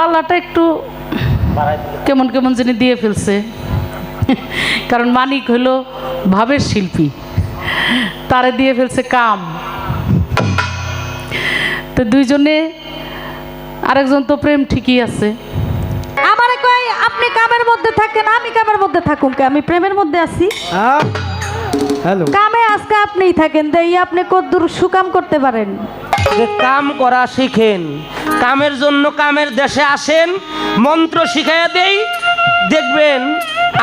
পাল্লাটা একটু কেমন কেমন যিনি দিয়ে ফেলছে, কারণ মানিক হলো ভাবের শিল্পী, তারে দিয়ে ফেলছে কাম। তো দুইজনে, আরেকজন তো প্রেম ঠিকই আছে। আমারে কই আপনি কামের মধ্যে থাকেন, আমি কামের মধ্যে থাকুম কে? আমি প্রেমের মধ্যে আছি। হ্যালো, কামে আজকে আপনিই থাকেন, দেই আপনি কতদূর সুকাম করতে পারেন। যে কাম করা শিখেন, কামের জন্য কামের দেশে আসেন, মন্ত্র শিখাইয়া দেই, দেখবেন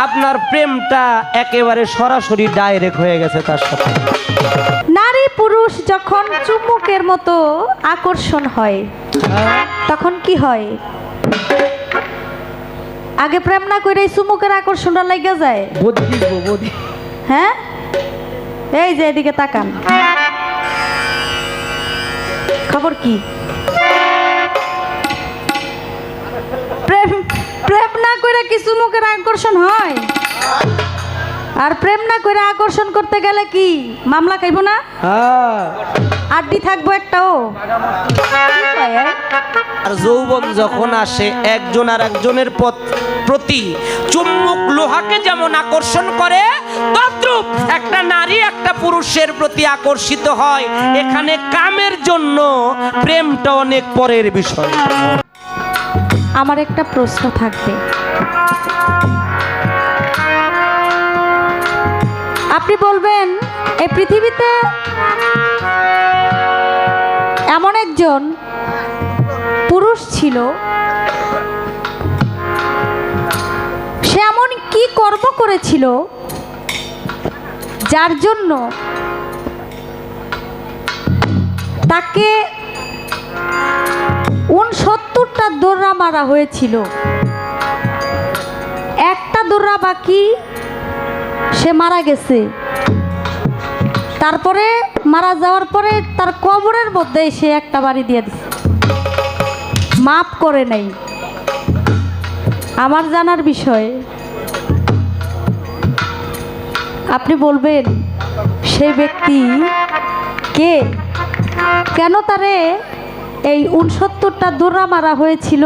আপনার প্রেমটা একেবারে সরাসরি ডাইরেক্ট হয়ে গেছে তার সাথে। নারী পুরুষ যখন চুম্বকের মতো আকর্ষণ হয় তখন কি হয়? আগে প্রেম না করে চুম্বকের আকর্ষণটা লাগা যায়। হ্যাঁ, এই যে এদিকে তাকান, খবর কি? প্রেম প্রেম না করে কি চুম্বকের আকর্ষণ হয়? আর প্রেম না করে আকর্ষণ করতে গেলে কি মামলা খাইব না? আড্ডি থাকবো একটাও। আর যৌবন যখন আসে, একজন আর একজনের প্রতি চুম্বক লোহাকে যেমন আকর্ষণ করে, তদ্রূপ একটা নারী একটা পুরুষের প্রতি আকর্ষিত হয়। এখানে কামের জন্য প্রেমটা অনেক পরের বিষয়। আমার একটা প্রশ্ন থাকবে, আপনি বলবেন এই পৃথিবীতে এমন একজন পুরুষ ছিল, সে এমন কি কর্ম করেছিল যার জন্য তাকে 69টা দৌড়া মারা হয়েছিল, একটা দৌড়া বাকি, সে মারা গেছে। তারপরে মারা যাওয়ার পরে তার কবরের মধ্যে সে একটা বাড়ি দিয়ে দিছে, মাপ করে নাই। আমার জানার বিষয়, আপনি বলবেন সেই ব্যক্তি কে, কেন তারে এই 69টা দৌড়া মারা হয়েছিল,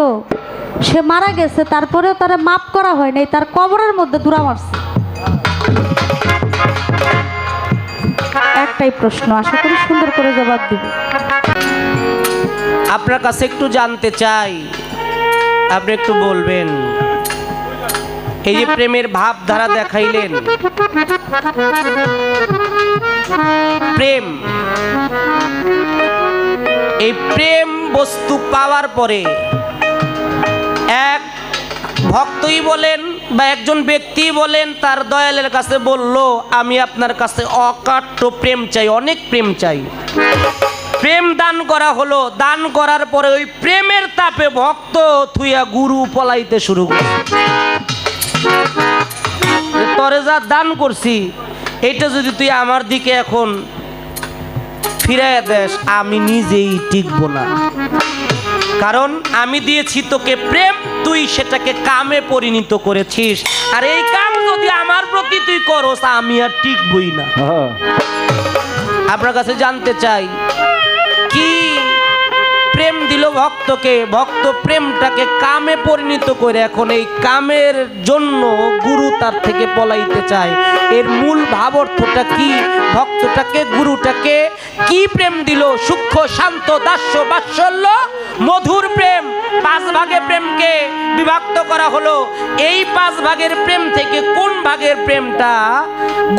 সে মারা গেছে তারপরেও তারে মাপ করা হয় নাই, তার কবরের মধ্যে দৌড়া মারছে। একটাই প্রশ্ন, আশা করি সুন্দর করে জবাব দিব। আপনার কাছে একটু জানতে চাই, আপনি একটু বলবেন, এই যে প্রেমের ভাবধারা দেখাইলেন, প্রেম, এই প্রেম বস্তু পাওয়ার পরে এক ভক্তই বলেন বা একজন ব্যক্তি বলেন, তার দয়ালের কাছে বলল, আমি আপনার কাছে অকাট্য প্রেম চাই, অনেক প্রেম চাই। প্রেম দান করা হলো, দান করার পরে ওই প্রেমের তাপে ভক্ত থুইয়া গুরু পলাইতে শুরু করে। তরে যা দান করছি, এটা যদি তুই আমার দিকে এখন ফিরাইয়া দেস, আমি নিজেই টিকব না, কারণ আমি দিয়েছি তোকে প্রেম, তুই সেটাকে কামে পরিণত করেছিস, আর এই কাম যদি আমার প্রতি তুই করস, আমি আর টিকবই না। আপনার কাছে জানতে চাই, কি প্রেম দিল ভক্তকে, ভক্ত প্রেমটাকে কামে পরিণত করে এখন এই কামের জন্য গুরু তার থেকে পলাইতে চায়। এর মূল ভাবার্থটা কি? ভক্তটাকে, গুরুটাকে কি প্রেম দিল? সূক্ষ্ম, শান্ত, দাস্য, বাৎসল্য, মধুর প্রেম। 5 ভাগে প্রেমকে বিভক্ত করা হলো। এই 5 ভাগের প্রেম থেকে কোন ভাগের প্রেমটা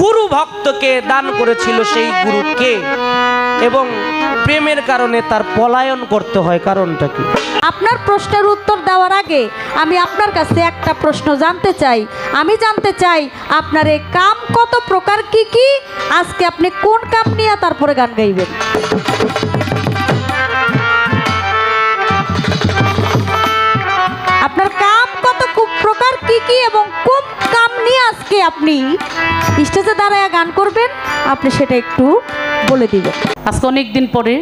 গুরু ভক্তকে দান করেছিল, সেই গুরুকে, এবং প্রেমের কারণে তার পলায়ন করতে হয়, কারণটা কি? আপনার প্রশ্নের উত্তর দেওয়ার আগে আমি আপনার কাছে একটা প্রশ্ন জানতে চাই। আমি জানতে চাই আপনার এই কাম কত প্রকার, কি কি, আজকে আপনি কোন কাম নিয়ে তারপরে গান গাইবেন? আপনার কাম কত প্রকার, কি কি, এবং কোন কাম নিয়ে আজকে আপনি স্টেজে দাঁড়ায় গান করবেন, আপনি সেটা একটু বলে দিবেন। আজকে অনেক দিন পরে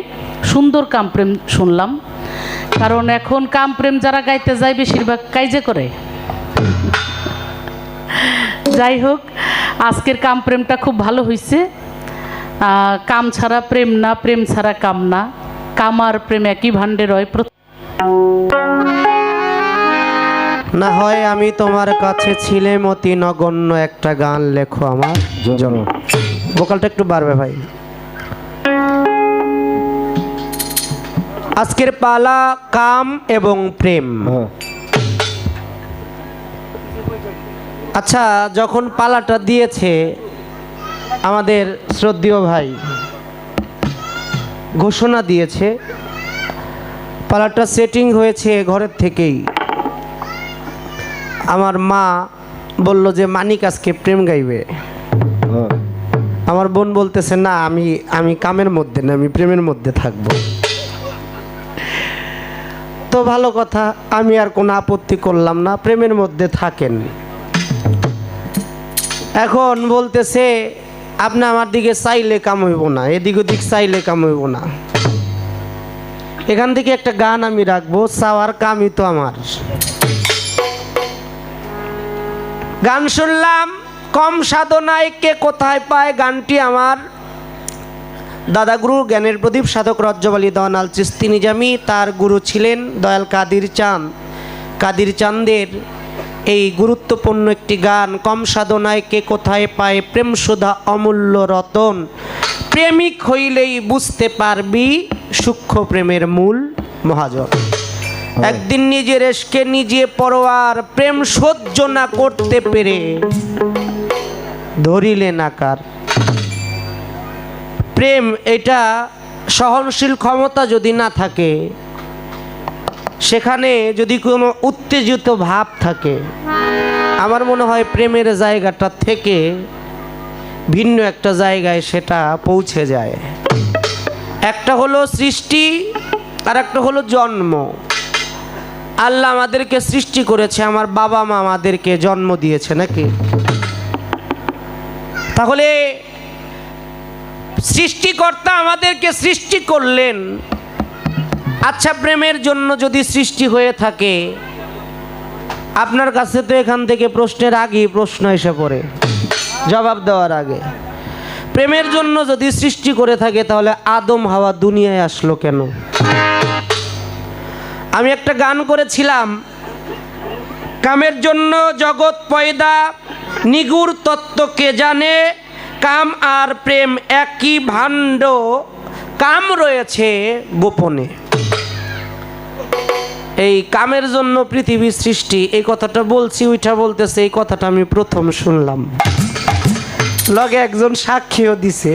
সুন্দর কাম প্রেম শুনলাম, কারণ এখন কাম প্রেম যারা গাইতে যায় বেশিরভাগ কাইজে করে। যাই হোক, আজকের কাম প্রেমটা খুব ভালো হয়েছে। কাম ছাড়া প্রেম না, প্রেম ছাড়া কাম না, কাম আর প্রেম একই ভাণ্ডে রয়। না হয় আমি তোমার কাছে ছিলাম অতি নগণ্য, একটা গান লেখো আমার জন্য। ভোকালটা একটু বাড়বে ভাই। আজকের পালা কাম এবং প্রেম। আচ্ছা, যখন পালাটা দিয়েছে আমাদের শ্রদ্ধেয় ভাই, ঘোষণা দিয়েছে, পালাটা সেটিং হয়েছে ঘরের থেকেই। আমার মা বলল যে মানিক আজকে প্রেম গাইবে। আমার বোন বলতেছে না, আমি কামের মধ্যে না, আমি প্রেমের মধ্যে থাকবো। তো ভালো কথা, আমি আর কোনো আপত্তি করলাম না, প্রেমের মধ্যে থাকেন। এখন বলতেছে আপনি আমার দিকে চাইলে কাম হইব না, এদিক ওদিক চাইলে কাম হইব না। এখান থেকে একটা গান আমি রাখবো, চাওয়ার কামই তো আমার। গান শুনলাম কম সাধনায় কে কোথায় পায়, গানটি আমার দাদাগুরু জ্ঞানের প্রদীপ সাধক রজ্জব আলী দওয়ান চিশতি নিজামী, তার গুরু ছিলেন দয়াল কাদির চাঁদ। কাদির চাঁদের এই গুরুত্বপূর্ণ একটি গান, কম সাধনায় কে কোথায় পায়, প্রেম সুধা অমূল্য রতন, প্রেমিক হইলেই বুঝতে পারবি সূক্ষ্ম প্রেমের মূল মহাজন। একদিন নিজের এসকে নিজে পরোয়ার, প্রেম সহ্য না করতে পেরে ধরিলেন আকার। প্রেম এটা সহনশীল ক্ষমতা যদি না থাকে, সেখানে যদি কোনো উত্তেজিত ভাব থাকে, আমার মনে হয় প্রেমের জায়গাটা থেকে ভিন্ন একটা জায়গায় সেটা পৌঁছে যায়। একটা হলো সৃষ্টি আর একটা হলো জন্ম। আল্লাহ আমাদেরকে সৃষ্টি করেছে, আমার বাবা মা আমাদেরকে জন্ম দিয়েছে নাকি? তাহলে সৃষ্টিকর্তা আমাদেরকে সৃষ্টি করলেন। আচ্ছা, প্রেমের জন্য যদি সৃষ্টি হয়ে থাকে, আপনার কাছে তো এখান থেকে প্রশ্নের আগেই প্রশ্ন এসে পড়ে, জবাব দেওয়ার আগে। প্রেমের জন্য যদি সৃষ্টি করে থাকে, তাহলে আদম হাওয়া দুনিয়ায় আসলো কেন? আমি একটা গান করেছিলাম, কামের জন্য জগৎ পয়দা, নিগুড় তত্ত্ব কে জানে, কাম আর প্রেম একই ভাণ্ড, কাম রয়েছে গোপনে। এই কামের জন্য পৃথিবীর সৃষ্টি, এই কথাটা বলছি, ওইটা বলতেছে, এই কথাটা আমি প্রথম শুনলাম। লগে একজন সাক্ষীও দিছে,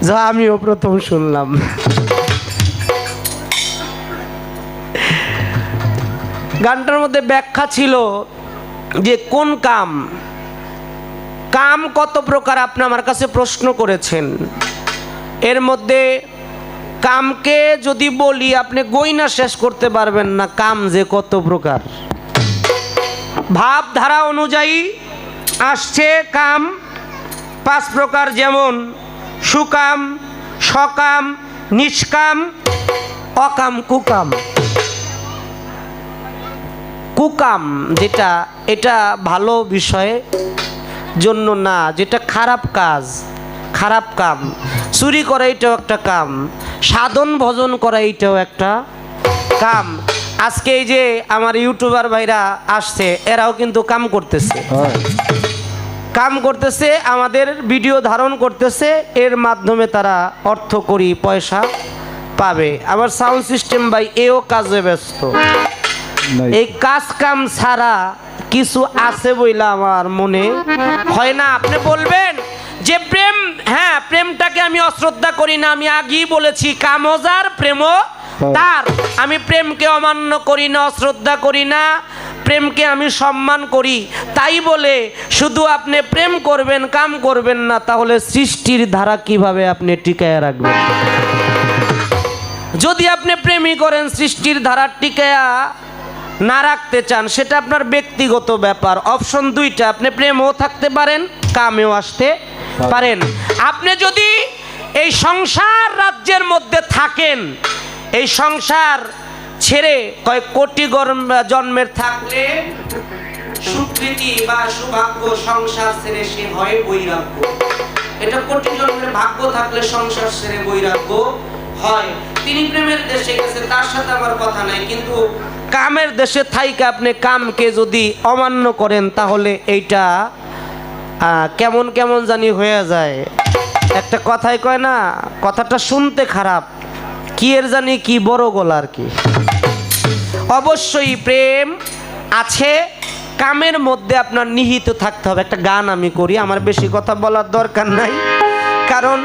যা আমিও প্রথম শুনলাম। গানটার মধ্যে ব্যাখ্যা ছিল যে কোন কাম, কাম কত প্রকার আপনি আমার কাছে প্রশ্ন করেছেন। এর মধ্যে কামকে যদি বলি, আপনি গইনা শেষ করতে পারবেন না কাম যে কত প্রকার। ভাবধারা অনুযায়ী আসছে কাম 5 প্রকার, যেমন সুকাম, সকাম, নিষ্কাম, অকাম, কুকাম। কুকাম যেটা, এটা ভালো বিষয়ে জন্য না, যেটা খারাপ কাজ, খারাপ কাম। চুরি করা এটাও একটা কাম, সাধন ভজন করা এটাও একটা কাম। আজকে এই যে আমার ইউটিউবার ভাইরা আসছে, এরাও কিন্তু কাম করতেছে, কাম করতেছে, আমাদের ভিডিও ধারণ করতেছে, এর মাধ্যমে তারা অর্থ করি পয়সা পাবে। আবার সাউন্ড সিস্টেম ভাই এও কাজে ব্যস্ত। এই কাজ কাম ছাড়া কিছু আছে বইলা আমার মনে হয় না। আপনি বলবেন যে প্রেম, হ্যাঁ প্রেমটাকে আমি অশ্রদ্ধা করি না, আমি আগেই বলেছি কামজার প্রেম তার। আমি প্রেমকে অমান্য করি না, অশ্রদ্ধা করি না, প্রেমকে আমি সম্মান করি। তাই বলে শুধু আপনি প্রেম করবেন, কাম করবেন না, তাহলে সৃষ্টির ধারা কিভাবে আপনি টিকায় রাখবেন? যদি আপনি প্রেমই করেন, সৃষ্টির ধারা টিকায়া না রাখতে চান, সেটা আপনার ব্যক্তিগত ব্যাপার। অপশন 2টা, আপনি প্রেমও থাকতে পারেন, কামেও আসতে পারেন। আপনি যদি এই সংসার রাজ্যের মধ্যে থাকেন, এই সংসার ছেড়ে কয় কোটি জন্মের থাকলে সুকৃতি বা সৌভাগ্য, সংসার ছেড়ে সে হয় বৈরাগ্য। এটা কোটি জন্মের ভাগ্য থাকলে সংসার ছেড়ে বৈরাগ্য হয়। তিনি প্রেমের দেশে গেছে, তার সাথে আমার কথা নাই, কিন্তু কামের দেশে থাইকে আপনি কামকে যদি অমান্য করেন তাহলে এইটা কেমন কেমন জানি হয়ে যায়। একটা কথাই কয় না, কথাটা শুনতে খারাপ, কি এর জানি কি বড় গলা আর কি। অবশ্যই প্রেম আছে, কামের মধ্যে আপনার নিহিত থাকতে হবে। একটা গান আমি করি, আমার বেশি কথা বলার দরকার নাই, কারণ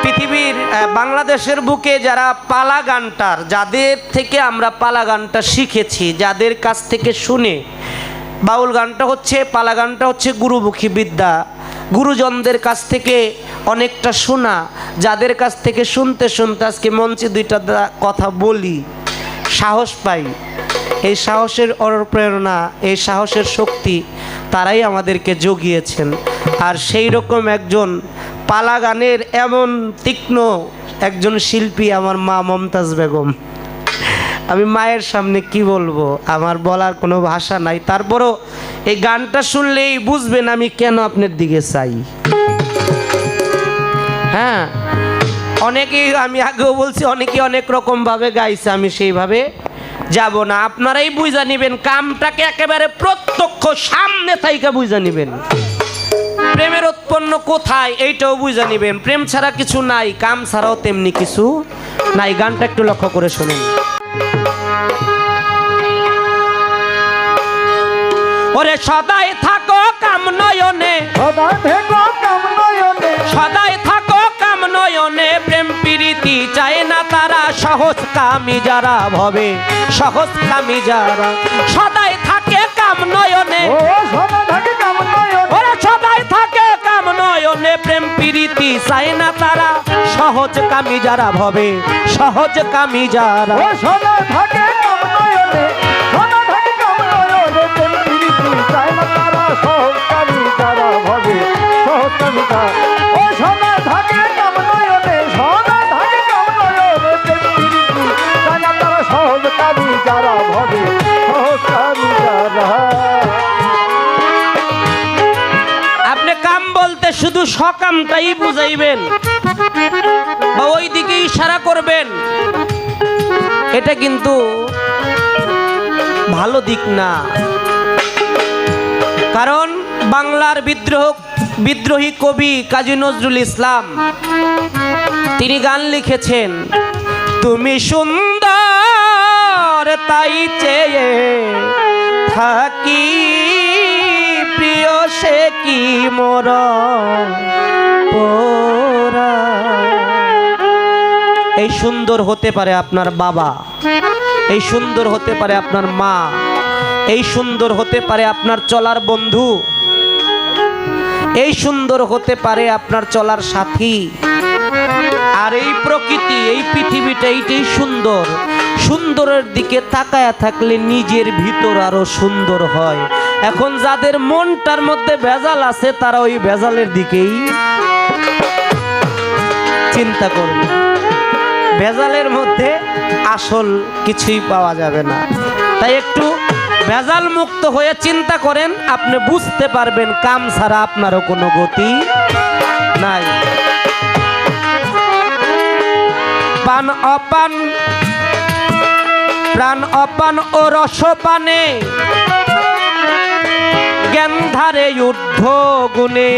পৃথিবীর বাংলাদেশের বুকে যারা পালা গানটার, যাদের থেকে আমরা পালা গানটা শিখেছি, যাদের কাছ থেকে শুনে, বাউল গানটা হচ্ছে, পালা গানটা হচ্ছে গুরুমুখী বিদ্যা, গুরুজনদের কাছ থেকে অনেকটা শোনা, যাদের কাছ থেকে শুনতে শুনতে আজকে মঞ্চে দুইটা কথা বলি, সাহস পাই। এই সাহসের অনুপ্রেরণা, এই সাহসের শক্তি তারাই আমাদেরকে জুগিয়েছেন। আর সেই রকম একজন পালা গানের এমন তীক্ষ্ণ একজন শিল্পী আমার মা মমতাজ বেগম। আমি মায়ের সামনে কি বলবো, আমার বলার কোনো ভাষা নাই। তারপরও এই গানটা শুনলেই বুঝবেন আমি কেন আপনার দিকে চাই। হ্যাঁ, অনেকেই, আমি আগেও বলছি, অনেকে অনেক রকমভাবে গাইছে, আমি সেইভাবে যাব না। আপনারাই বুঝা নিবেন, কামটাকে একেবারে প্রত্যক্ষ সামনে থাইকা বুঝা নিবেন। প্রেমের উৎপন্ন কোথায় এইটাও বুঝা নিবেন। প্রেম ছাড়া কিছু নাই, কাম ছাড়াও তেমনি কিছু নাই। গানটা একটু লক্ষ্য করে শুনেন। ওরে সদাই থাকো কাম নয়নে, সদাই থাকো কাম নয়নে, প্রেম প্রীতি চায় না তারা, সহজ কামি যারা ভবে, সহজ কামি যারা। সদাই থাকে কাম নয়নে, ওরে সদাই থাকে কাম নয়নে, প্রেম প্রীতি চায় না তারা, সহজ কামি যারা ভবে, সহজ কামি যারা। সদাই থাকে কাম নয়নে, সদাই থাকে কাম নয়নে, প্রেম প্রীতি চায় না তারা, সহজ কামি যারা ভবে, সহজ কামি যারা। ও সদাই থাকে কাম নয়নে, সদাই থাকে কাম নয়নে, প্রেম প্রীতি চায় না তারা, সহজ কামি যারা ভবে, সহজ কামি যারা। আপনি কাম বলতে শুধু সকামটাই বুঝাইবেন বা ওই দিকে ইশারা করবেন, এটা কিন্তু ভালো দিক না। কারণ বাংলার বিদ্রোহী কবি কাজী নজরুল ইসলাম তিনি গান লিখেছেন, তুমি সুন্দর তাই চেয়ে থাকি, প্রিয় সে কি মোর পোরা। এই সুন্দর হতে পারে আপনার বাবা, এই সুন্দর হতে পারে আপনার মা, এই সুন্দর হতে পারে আপনার চলার বন্ধু, এই সুন্দর হতে পারে আপনার চলার সাথী। আর এই প্রকৃতি, এই পৃথিবীটা এইটাই সুন্দর। সুন্দরের দিকে তাকায়া থাকলে নিজের ভিতর আরো সুন্দর হয়। এখন যাদের মনটার মধ্যে ভেজাল আছে তারা ওই ভেজালের দিকেই চিন্তা করবে। ভেজালের মধ্যে আসল কিছুই পাওয়া যাবে না। তাই একটু ভেজাল মুক্ত হয়ে চিন্তা করেন, আপনি বুঝতে পারবেন কাম ছাড়া আপনারও কোনো গতি নাই। পান অপান, প্রাণ অপান ও রসপানে, জ্ঞান ধারে ঊর্ধ্ব গুণে,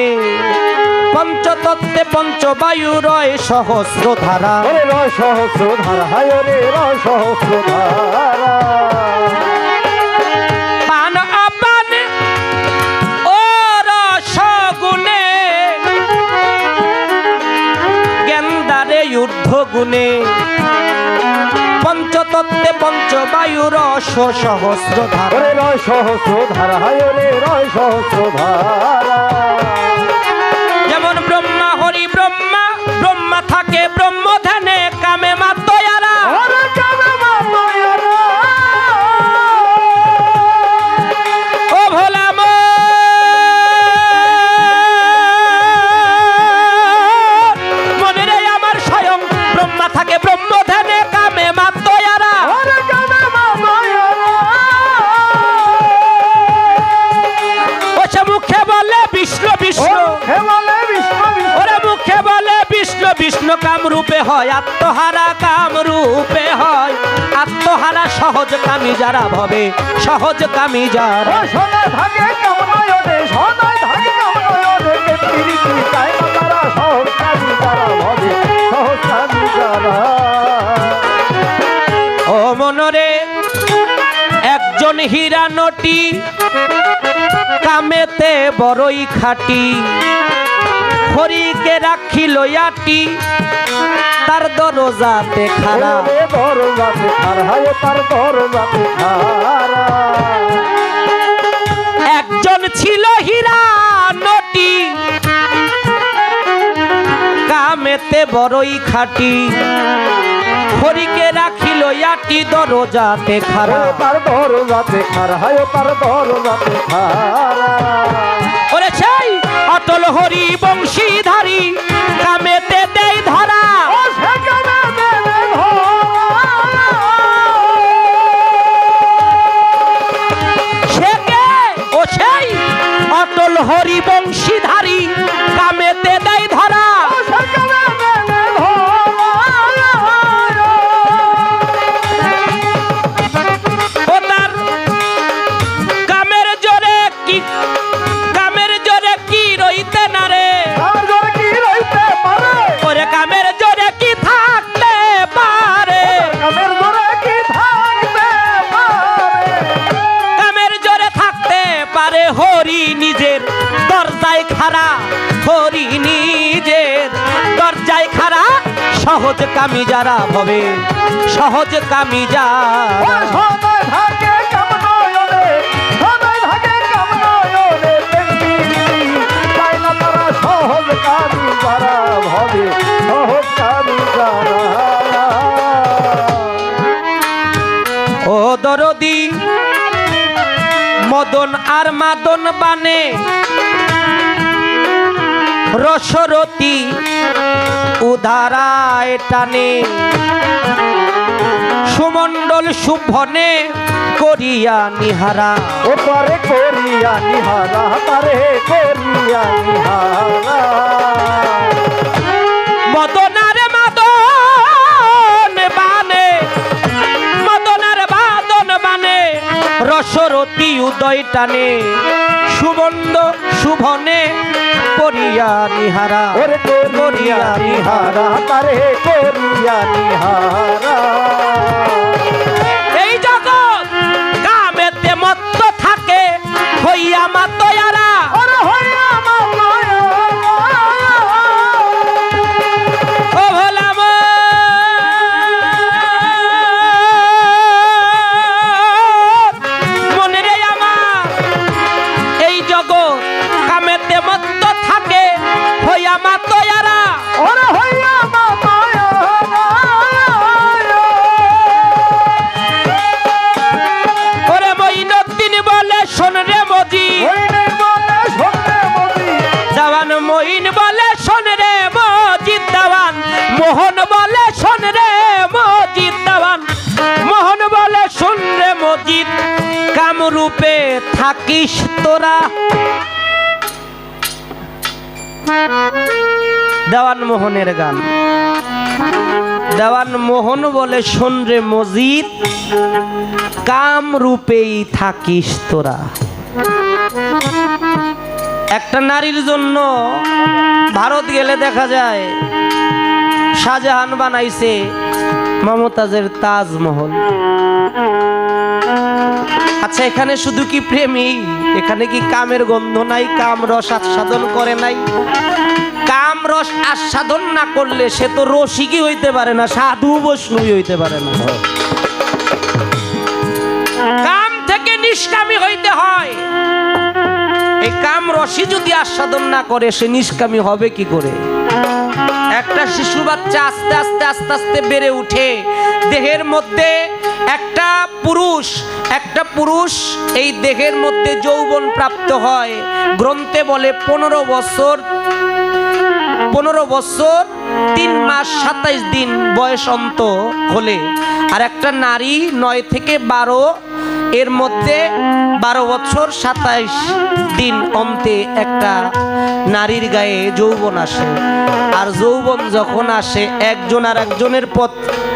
পঞ্চতত্ত্বে পঞ্চবায়ু রয় সহস্র ধারা। রয় সহস্র ধারা, হায় রে রয় সহস্র ধারা। পান অপান ও রস গুণে, জ্ঞান ধারে ঊর্ধ্ব গুণে, পঞ্চতত্ত্বে পঞ্চবায়ু রস সহস্র ধারা। রয় সহস্র ধারা, হায় রে রয় সহস্র ধারা। যেমন ব্রহ্মা হরি ব্রহ্মা, ব্রহ্মা থাকে ব্রহ্ম ধ্যানে, কামে মাতয়ারা। ও ভোলা মনে রে আমার স্বয়ং, ব্রহ্মা থাকে ব্রহ্ম ধ্যানে, কামে মাতয়ারা। ও সে মুখে বলে বিষ্ণু বিষ্ণু, ওরে মুখে বলে বিষ্ণু বিষ্ণু, কামরূপ রূপে হয় আত্মহারা, কাম রূপে হয় আত্মহারা। সহজ কামি যারা ভবে, সহজ কামি যারা। ও সোনায় থাকে কামনয়নে, সোনায় থাকে কামনয়নে, তেমনি চায় না তারা সহজ কামি যারা ভবে, সহজ কামি যারা। ও মনরে একজন হীরা নটি, কামেতে বড়ই খাটি, হরিকে রাখিল আটি, তার দরজাতে খাড়া। ওরে দরজাতে খাড়া, তার দরজাতে খাড়া। একজন ছিল হীরা নটি, কামেতে বড়ই খাটি, হরিকে রাখিল আটি, দরজাতে খাড়া। তার দরজাতে খাড়া, তার দরজাতে খাড়া। ওরে সেই অটল হরি বংশীধারী, কামেতে দেই ধরা। ও সে কামেতে দেই ধরা। সে কে? ও সেই অটল হরি বংশীধারী, কামেতে দেই ধরা। ও সে কামেতে দেই ধরা। ও তার কামের জোরে কি, কামের জোরে কি রইতে না রে। আর জোরে কি রইতে পারে? ওরে কামের জোরে কি থাকতে পারে। কামের জোরে কি থাকতে পারে? কামের জোরে থাকতে পারে, হরি নিজের দরজায় খাড়া, হরি নিজের দরজায় খাড়া। সহজ কামি যারা ভবে, সহজ কামি ও যারা। সোনায় থাকে কামনয়নে, সোনায় থাকে কামনয়নে, তেমনি চায় না তারা সহজ কামি যারা ভবে, সহজ কামি যারা। ও দরদি মদন আর মাদন বানে, রসরতি উদারায় টানে, সুমণ্ডল শুভনে করিয়া নিহারা। ও তারে করিয়া নিহারা, তারে করিয়া নিহারা। মদনার মাদন বানে, মদনার বাদন বানে, রসরতি উদয় টানে, সুবন্দ শুভনে করিয়া নিহারা। ওরে করিয়া নিহারা, তারে করিয়া নিহারা। এই জগৎ কামেতে মত্ত থাকে, হইয়া মাতয়ারা। ওরে হইয়া মাতয়া। ও ভোলা মনে রে আমার, এই জগৎ কামেতে মত্ত থাকে, হইয়া মাতয়ারা। ওরে হইয়া মাতয়া। ওরে মঈনুদ্দিন বলে শোন রে মজি, ওইনে বলে শোনে মতি। জওয়ান মঈন বলে শোন রে মজিদ দেওয়ান, মোহন বলে শোন রে মজিদ দেওয়ান, মোহন বলে শোন রে মজিদ, কামরূপে থাকিস তোরা। দেওয়ান মোহনের গান। দেওয়ান মোহন বলে শোন রে মজিদ, কাম রূপেই থাকিস তোরা। একটা নারীর জন্য ভারত গেলে দেখা যায় শাহজাহান বানাইছে মমতাজের তাজমহল। আচ্ছা, এখানে শুধু কি প্রেমী? এখানে কি কামের গন্ধ নাই? কাম রস আস্বাদন করে নাই? কাম রস আস্বাদন না করলে সে তো রসিকই হইতে পারে না, সাধু বৈষ্ণবী হইতে পারে না। কাম থেকে নিষ্কামী হইতে হয়। এই কাম রসই যদি আস্বাদন না করে, সে নিষ্কামী হবে কি করে? একটা শিশু বাচ্চা আস্তে আস্তে আস্তে আস্তে বেড়ে উঠে, দেহের মধ্যে একটা পুরুষ এই দেহের মধ্যে যৌবন প্রাপ্ত হয়। গ্রন্থে বলে 15 বছর 3 মাস 27 দিন বয়স অন্ত হলে। আর একটা নারী 9 থেকে 12 এর মধ্যে 12 বছর 27 দিন অন্তে একটা নারীর গায়ে যৌবন আসে। আর যৌবন যখন আসে একজন আর একজনের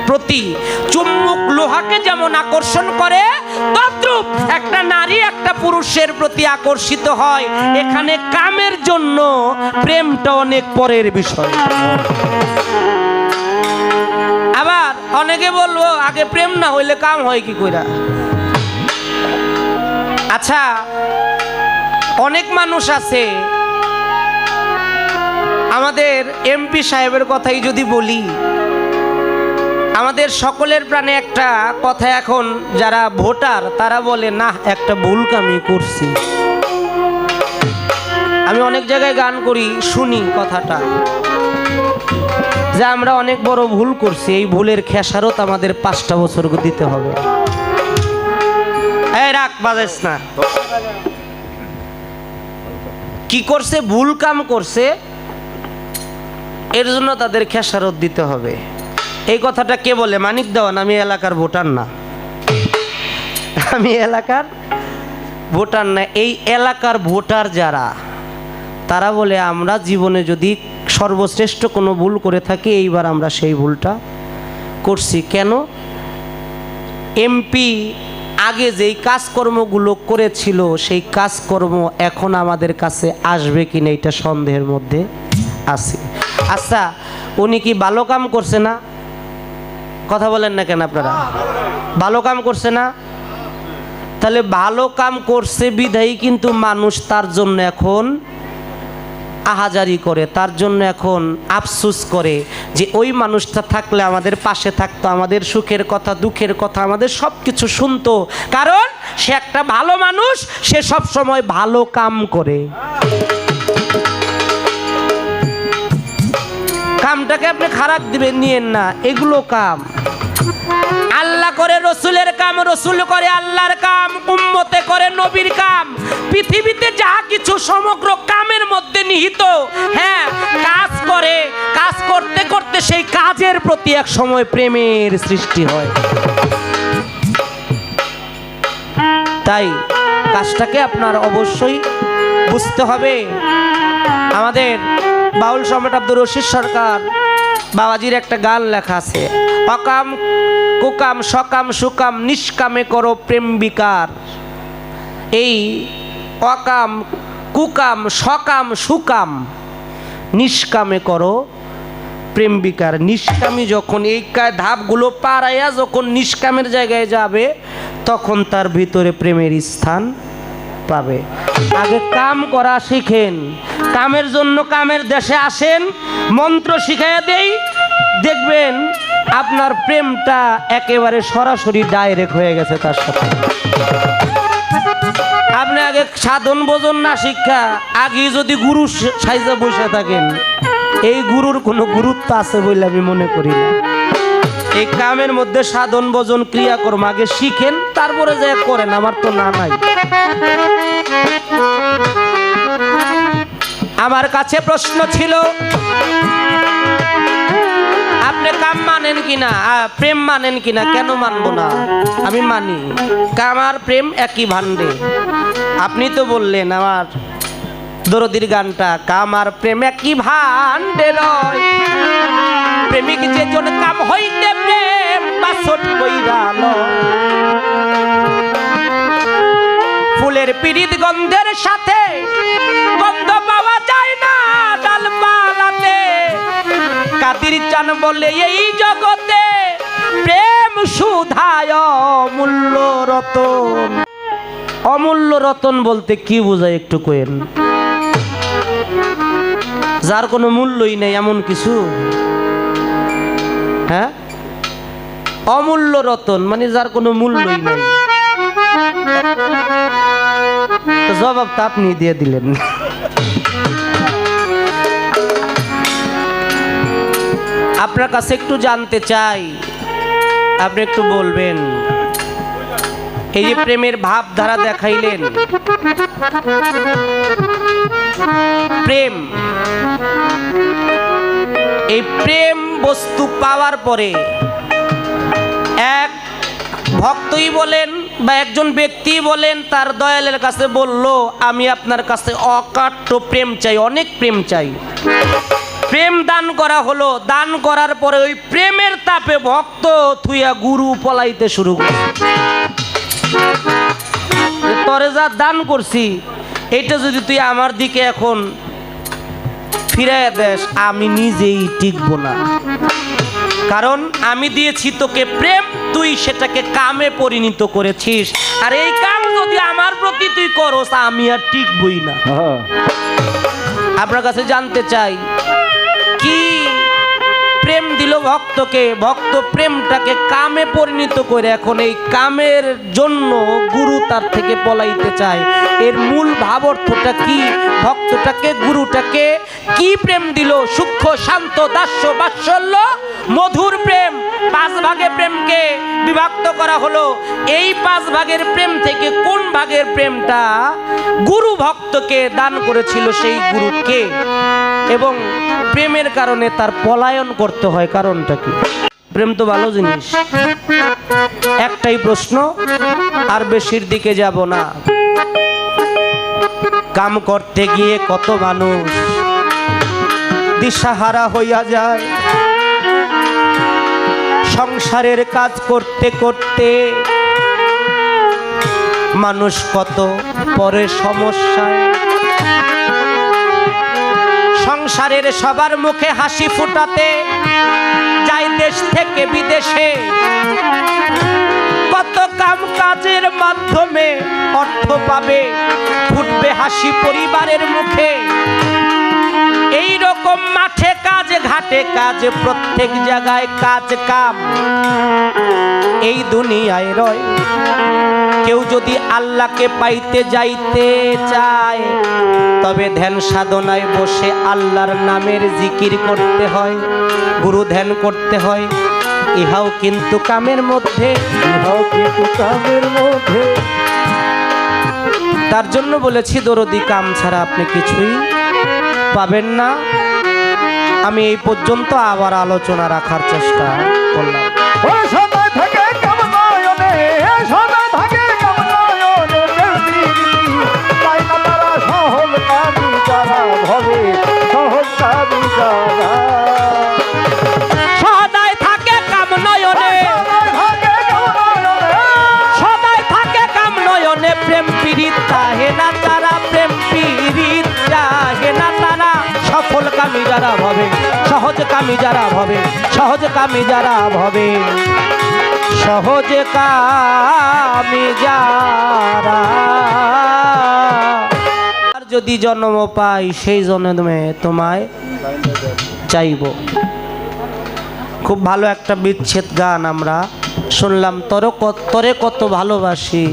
প্রতি চুম্বক লোহাকে যেমন আকর্ষণ করে, তদ্রূপ একটা নারী একটা পুরুষের প্রতি আকর্ষিত হয়। এখানে কামের জন্য প্রেমটা অনেক পরের বিষয়। আবার অনেকে বলবো আগে প্রেম না হইলে কাম হয় কি কইরা? আচ্ছা, অনেক মানুষ আছে, আমাদের এমপি সাহেবের কথাই যদি বলি, আমাদের সকলের প্রাণে একটা কথা এখন যারা ভোটার তারা বলে না একটা ভুল কামই করছি। আমি অনেক জায়গায় গান করি, শুনি কথাটা যে আমরা অনেক বড় ভুল করছি, এই ভুলের খেসারত আমাদের 5টা বছর দিতে হবে। এই রাখ বাজাস না, কি করছে? ভুল কাম করছে, এর জন্য তাদের খেসারত দিতে হবে। এই কথাটা কে বলে? মানিক দেওয়ান। আমি এলাকার ভোটার না, আমি এলাকার ভোটার না। এই এলাকার ভোটার যারা, তারা বলে আমরা জীবনে যদি সর্বশ্রেষ্ঠ কোনো ভুল করে থাকি, এইবার আমরা সেই ভুলটা করছি। কেন? এমপি আগে যেই কাজকর্মগুলো করেছিল সেই কাজকর্ম এখন আমাদের কাছে আসবে কিনা এটা সন্দেহের মধ্যে আছে। আচ্ছা, উনি কি ভালো কাম করছে না? কথা বলেন না কেন আপনারা? ভালো কাম করছে না? তাহলে ভালো কাম করছে বিধায়ী কিন্তু মানুষ তার জন্য এখন আহাজারি করে, তার জন্য এখন আফসোস করে যে ওই মানুষটা থাকলে আমাদের পাশে থাকতো, আমাদের সুখের কথা দুঃখের কথা আমাদের সব কিছু শুনতো। কারণ সে একটা ভালো মানুষ, সে সব সময় ভালো কাম করে। কামটাকে আপনি খারাপ দিবেন নিয়েন না, এগুলো কাম আল্লাহ করে, রসুলের কাম রসুল করে আল্লাহর কাম, উম্মতে করে নবীর কাম। পৃথিবীতে যা কিছু সমগ্র কামের মধ্যে নিহিত। হ্যাঁ, কাজ করে, কাজ করতে করতে সেই কাজের প্রতি এক সময় প্রেমের সৃষ্টি হয়। তাই কাজটাকে আপনার অবশ্যই বুঝতে হবে। আমাদের বাউল সম্রাট আব্দুর রশিদ সরকার বাবাজির একটা গান লেখা আছে, অকাম কুকাম সকাম সুকাম নিষ্কামে করো প্রেম বিকার। এই অকাম কুকাম সকাম সুকাম নিষ্কামে করো প্রেম বিকার। নিষ্কামী যখন এই ধাপগুলো পারাইয়া যখন নিষ্কামের জায়গায় যাবে, তখন তার ভিতরে প্রেমের স্থান পাবে। আগে কাম করা শিখেন, কামের জন্য কামের দেশে আসেন, মন্ত্র শিখাইয়া দেই, দেখবেন আপনার প্রেমটা একেবারে সরাসরি ডাইরেক্ট হয়ে গেছে তার সাথে। আপনি আগে সাধন ভোজন না শিক্ষা, আগে যদি গুরু সাইজা বসে থাকেন, এই গুরুর কোনো গুরুত্ব আছে বলে আমি মনে করি না। এই কামের মধ্যে সাধন ভোজন ক্রিয়াকর্ম আগে শিখেন, তারপরে যা করেন। আমার তো না নাই। আমার কাছে প্রশ্ন ছিল, আপনি কাম মানেন কিনা, প্রেম মানেন কিনা? কেন মানবো না? আমি মানি। কাম আর প্রেম একই ভান্ডে। আপনি তো বললেন আমার দরদির গানটা, কাম আর প্রেম একই ভান্ডে রয়, প্রেমিক যে জন কাম হইতে প্রেম বাসট কইরা লয়। ফুলের পিরিত গন্ধের সাথে গন্ধ পাওয়া যায় না ডালপালাতে। কাদির চান বলে এই জগতে প্রেম সুধায় অমূল্য রতন। অমূল্য রতন বলতে কি বোঝায় একটু কইেন? যার কোনো মূল্যই নেই এমন কিছু? হ্যাঁ, অমূল্য রতন মানে যার কোনো মূল্যই নেই। জবাবটা আপনি দিয়ে দিলেন। আপনার কাছে একটু জানতে চাই, আপনি একটু বলবেন, এই যে প্রেমের ভাবধারা দেখাইলেন, প্রেম, এই প্রেম বস্তু পাওয়ার পরে এক ভক্তই বলেন বা একজন ব্যক্তি বলেন তার দয়ালের কাছে বলল, আমি আপনার কাছে অকাট্য প্রেম চাই, অনেক প্রেম চাই। প্রেম দান করা হলো, দান করার পরে ওই প্রেমের তাপে ভক্ত থুইয়া গুরু পলাইতে শুরু করছে। তরে যা দান করছি এটা যদি তুই আমার দিকে এখন ফিরাইয়া দেস, আমি নিজেই টিকবো না। কারণ আমি দিয়েছি তোকে প্রেম, তুই সেটাকে কামে পরিণত করেছিস, আর এই কাম যদি আমার প্রতি তুই করস আমি আর টিকবই না। আপনার কাছে জানতে চাই, কি প্রেম দিল ভক্তকে, ভক্ত প্রেমটাকে কামে পরিণত করে এখন এই কামের জন্য গুরু তার থেকে পলাইতে চায়। এর মূল ভাবার্থটা কি? ভক্তটাকে গুরুটাকে কি প্রেম দিল? সূক্ষ্ম, শান্ত, দাস্য, বাৎসল্য, মধুর প্রেম। 5 ভাগে প্রেমকে বিভক্ত করা হলো। এই 5 ভাগের প্রেম থেকে কোন ভাগের প্রেমটা গুরু ভক্তকে দান করেছিল, সেই গুরুকে? এবং প্রেমের কারণে তার পলায়ন করতে হয়, কারণটা কি? প্রেম তো ভালো জিনিস। একটাই প্রশ্ন, আর বেশির দিকে যাব না। কাম করতে গিয়ে কত মানুষ দিশাহারা হইয়া যায়। সংসারের কাজ করতে করতে মানুষ কত পরে সমস্যায়। সংসারের সবার মুখে হাসি ফুটাতে যায় দেশ থেকে বিদেশে। কত কাম কাজের মাধ্যমে অর্থ পাবে, ফুটবে হাসি পরিবারের মুখে। এই রকম মাঠে কাজ, ঘাটে কাজ, প্রত্যেক জায়গায় কাজ কাম এই দুনিয়ায় রয়। কেউ যদি আল্লাহকে পাইতে যাইতে চায়, তবে ধ্যান সাধনায় বসে আল্লাহর নামের জিকির করতে হয়, গুরু ধ্যান করতে হয়। ইহাও কিন্তু কামের মধ্যে, ইহাও কিন্তু কামের মধ্যে। তার জন্য বলেছি, দরদি কাম ছাড়া আপনি কিছুই পাবেন না। আমি এই পর্যন্ত আবার আলোচনা রাখার চেষ্টা করলাম। ও সদাই থাকে কাম নয়নে, সদাই থাকে কাম নয়নে, তাই না তারা সহজ কামি যারা ভবে, সহজ কামি যারা। সদাই থাকে কাম নয়নে, সদাই থাকে কাম নয়নে, প্রেম পীড়িত চাহে না তারা, প্রেম পীড়িত চাহে না তারা। সফল কামি যারা ভবে, সহজ কামি যারা ভবে, সহজ কামি যারা ভবে, সহজ কামি যারা। আর যদি জন্ম পাই সেই জন্মে তোমায় চাইব। খুব ভালো একটা বিচ্ছেদ গান আমরা শুনলাম। তরে কত ভালোবাসি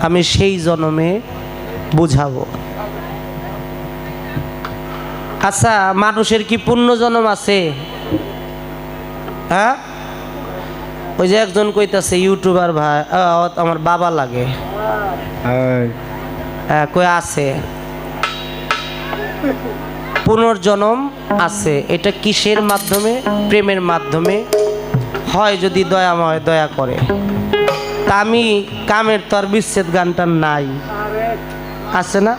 আমি সেই জন্মে বুঝাবো। আচ্ছা, মানুষের কি পূর্ণ জন্ম আছে? হ্যাঁ, ওই যে একজন কইতাছে ইউটিউবার ভাই, আমার বাবা লাগে, কই আছে পুনর্জন্ম আছে। এটা কিসের মাধ্যমে? প্রেমের মাধ্যমে হয়, যদি দয়াময় দয়া করে। তা আমি কামের তো আর বিচ্ছেদ গানটা নাই, আছে না?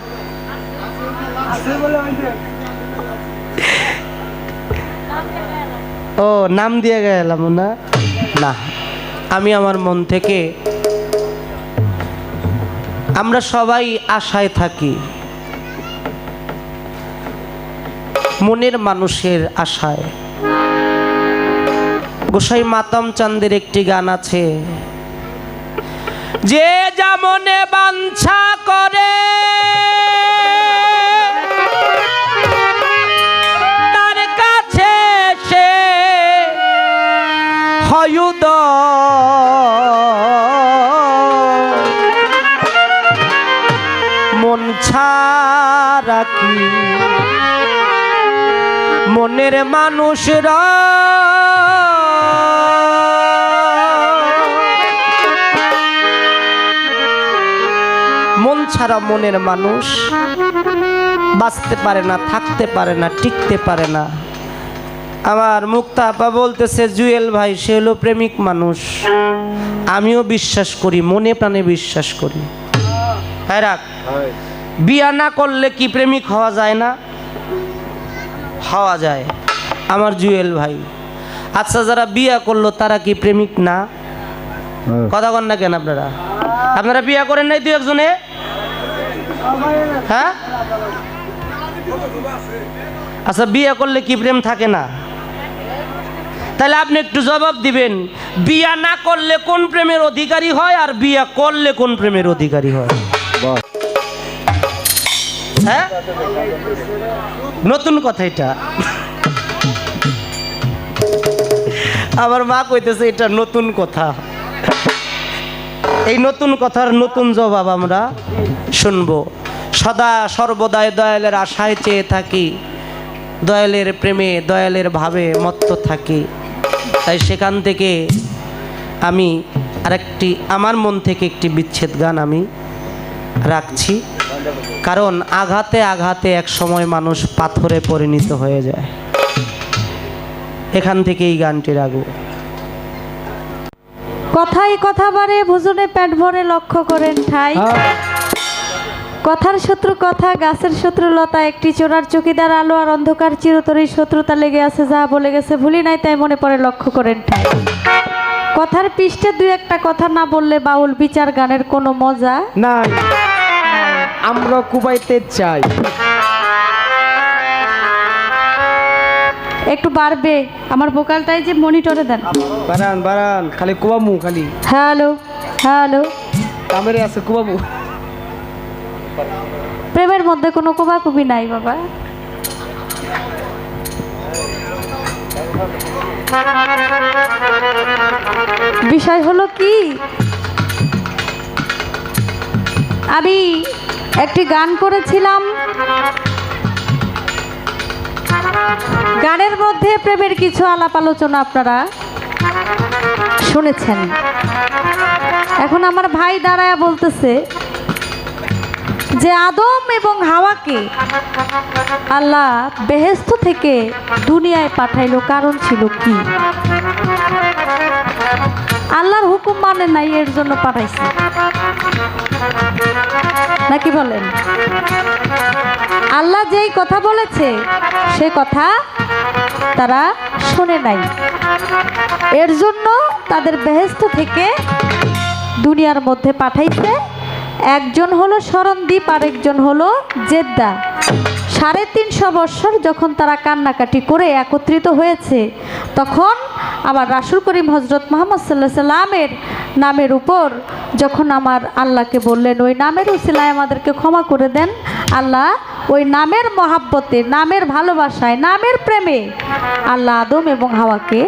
ও, নাম দিয়ে গেলাম না? না, আমি আমার মন থেকে, আমরা সবাই আশায় থাকি, মনের মানুষের আশায়। গোসাই মাতাম চাঁদের একটি গান আছে, যে যা মনে বাঞ্ছা করে তার কাছে সে হয়ুদ। মন ছাড়া কি মনের মানুষরা মন ছাড়া মনের মানুষ বাঁচতে পারে না, থাকতে পারে না, টিকতে পারে না। আমার মুক্তা আপা বলতেছে জুয়েল ভাই সে হলো প্রেমিক মানুষ। আমিও বিশ্বাস করি, মনে প্রাণে বিশ্বাস করি। হ্যাঁ রাখ, বিয়া না করলে কি প্রেমিক হওয়া যায় না? হওয়া যায় আমার জুয়েল ভাই। আচ্ছা, যারা বিয়া করলো তারা কি প্রেমিক না? কথা কন না কেন আপনারা? আপনারা বিয়া করেন নাই দু একজনে? হ্যাঁ, আচ্ছা, বিয়া করলে কি প্রেম থাকে না? তাহলে আপনি একটু জবাব দিবেন, বিয়া না করলে কোন প্রেমের অধিকারী হয় আর বিয়া করলে কোন প্রেমের অধিকারী হয়? হ্যাঁ, নতুন কথা এটা। আমার মা কইতেছে এটা নতুন কথা। এই নতুন কথার নতুন জবাব আমরা শুনবো। সদা সর্বদাই দয়ালের আশায় চেয়ে থাকি, দয়ালের প্রেমে দয়ালের ভাবে মত্ত থাকি। তাই সেখান থেকে আমি আরেকটি আমার মন থেকে একটি বিচ্ছেদ গান আমি রাখছি, কারণ আঘাতে আঘাতে এক সময় মানুষ পাথরে পরিণত হয়ে যায়। এখান থেকে এই গানটি রাখবো। কথাই কথা বারে ভোজনে পেট ভরে লক্ষ্য করেন ঠাই। কথার শত্রু কথা, গাছের শত্রু লতা, একটি চোরার চকিদার আলো আর অন্ধকার চিরতরে শত্রুতা লেগে আছে। যা বলে গেছে ভুলি নাই, তাই মনে পড়ে লক্ষ্য করেন ঠাই। কথার পৃষ্ঠে দুই একটা কথা না বললে বাউল বিচার গানের কোনো মজা নাই। আমরা কুবাইতে চাই। একটু বাড়বে আমার ভোকালটাই যে মনিটরে দেন। বারান বারান, খালি কুবামু খালি। হ্যালো হ্যালো, কামেরে আছে কুবামু। প্রেমের মধ্যে কোনো কোবাকুবি নাই বাবা। বিষয় হলো কি, আমি একটি গান করেছিলাম, গানের মধ্যে প্রেমের কিছু আলাপ আলোচনা আপনারা শুনেছেন। এখন আমার ভাই দাঁড়ায়া বলতেছে যে আদম এবং হাওয়াকে আল্লাহ বেহেশত থেকে দুনিয়ায় পাঠাইলো, কারণ ছিল কি? আল্লাহর হুকুম মানে নাই, এর জন্য পাঠাইছে নাকি বলেন? আল্লাহ যেই কথা বলেছে সে কথা তারা শোনে নাই, এর জন্য তাদের বেহেশত থেকে দুনিয়ার মধ্যে পাঠাইছে। একজন হলো শরণদ্বীপ আর একজন হলো জেদ্দা। 350 বৎসর যখন তারা কান্নাকাটি করে একত্রিত হয়েছে, তখন আমার রাসূল করিম হজরত মুহাম্মদ সাল্লাল্লাহু আলাইহি সাল্লামের নামের উপর যখন আমার আল্লাহকে বললেন ওই নামের উসিলায় আমাদেরকে ক্ষমা করে দেন, আল্লাহ ওই নামের মহাব্বতে, নামের ভালোবাসায়, নামের প্রেমে আল্লাহ আদম এবং হাওয়াকে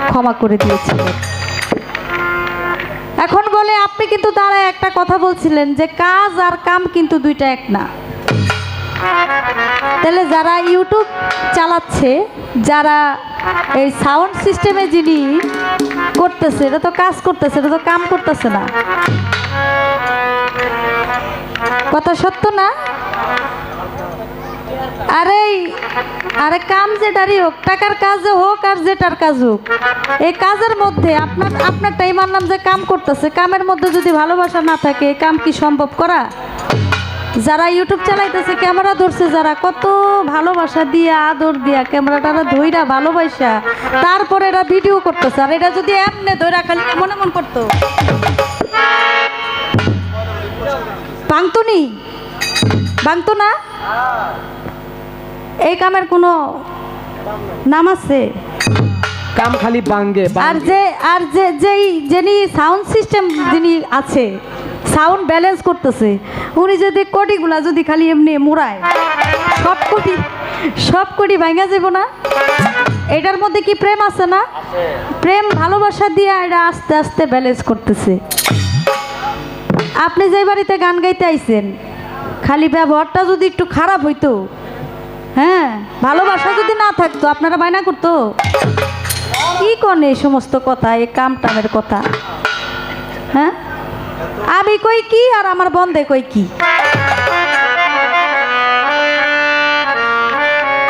ক্ষমা করে দিয়েছিলেন। এখন বলে আপনি কিন্তু দাঁড়ায় একটা কথা বলছিলেন যে কাজ আর কাম কিন্তু দুইটা এক না। তাহলে যারা ইউটিউব চালাচ্ছে, যারা এই সাউন্ড সিস্টেমে যিনি করতেছে, এটা তো কাজ করতেছে, এটা তো কাম করতেছে না। কথা সত্য না? আরে কাম যেটারই হোক, টাকার কাজে হোক আর যেটার কাজ হোক, এই কাজের মধ্যে আপনারটাই মানলাম যে কাম করতেছে, কামের মধ্যে যদি ভালোবাসা না থাকে কাম কি সম্ভব করা? যারা ইউটিউব চালাইতেছে, ক্যামেরা ধরছে, যারা কত ভালোবাসা দিয়া আদর দিয়া ক্যামেরাটা ধইরা ভালোবাসা তারপরে এরা ভিডিও করতেছে, আর এটা যদি এমনি ধইরা খালি মনে মন করতো ভাঙতনি, ভাঙতো না। এই কামের কোনো নাম আছে? কাম খালি বাঙ্গে। আর যেই যিনি সাউন্ড সিস্টেম যিনি আছে, সাউন্ড ব্যালেন্স করতেছে, উনি যদি কোটিগুলা যদি খালি এমনি মুড়ায়, সব কোটি ভাঙা যাব না? এটার মধ্যে কি প্রেম আছে না? প্রেম ভালোবাসা দিয়ে এটা আস্তে আস্তে ব্যালেন্স করতেছে। আপনি যে বাড়িতে গান গাইতে আইছেন, খালি ব্যবহারটা যদি একটু খারাপ হইতো, হ্যাঁ, ভালোবাসা যদি না থাকতো, আপনারা বায়না করতো? কি কনে এই সমস্ত কথা, এই কাম টামের কথা? হ্যাঁ, আমি কই কি আর আমার বন্ধে কই কি?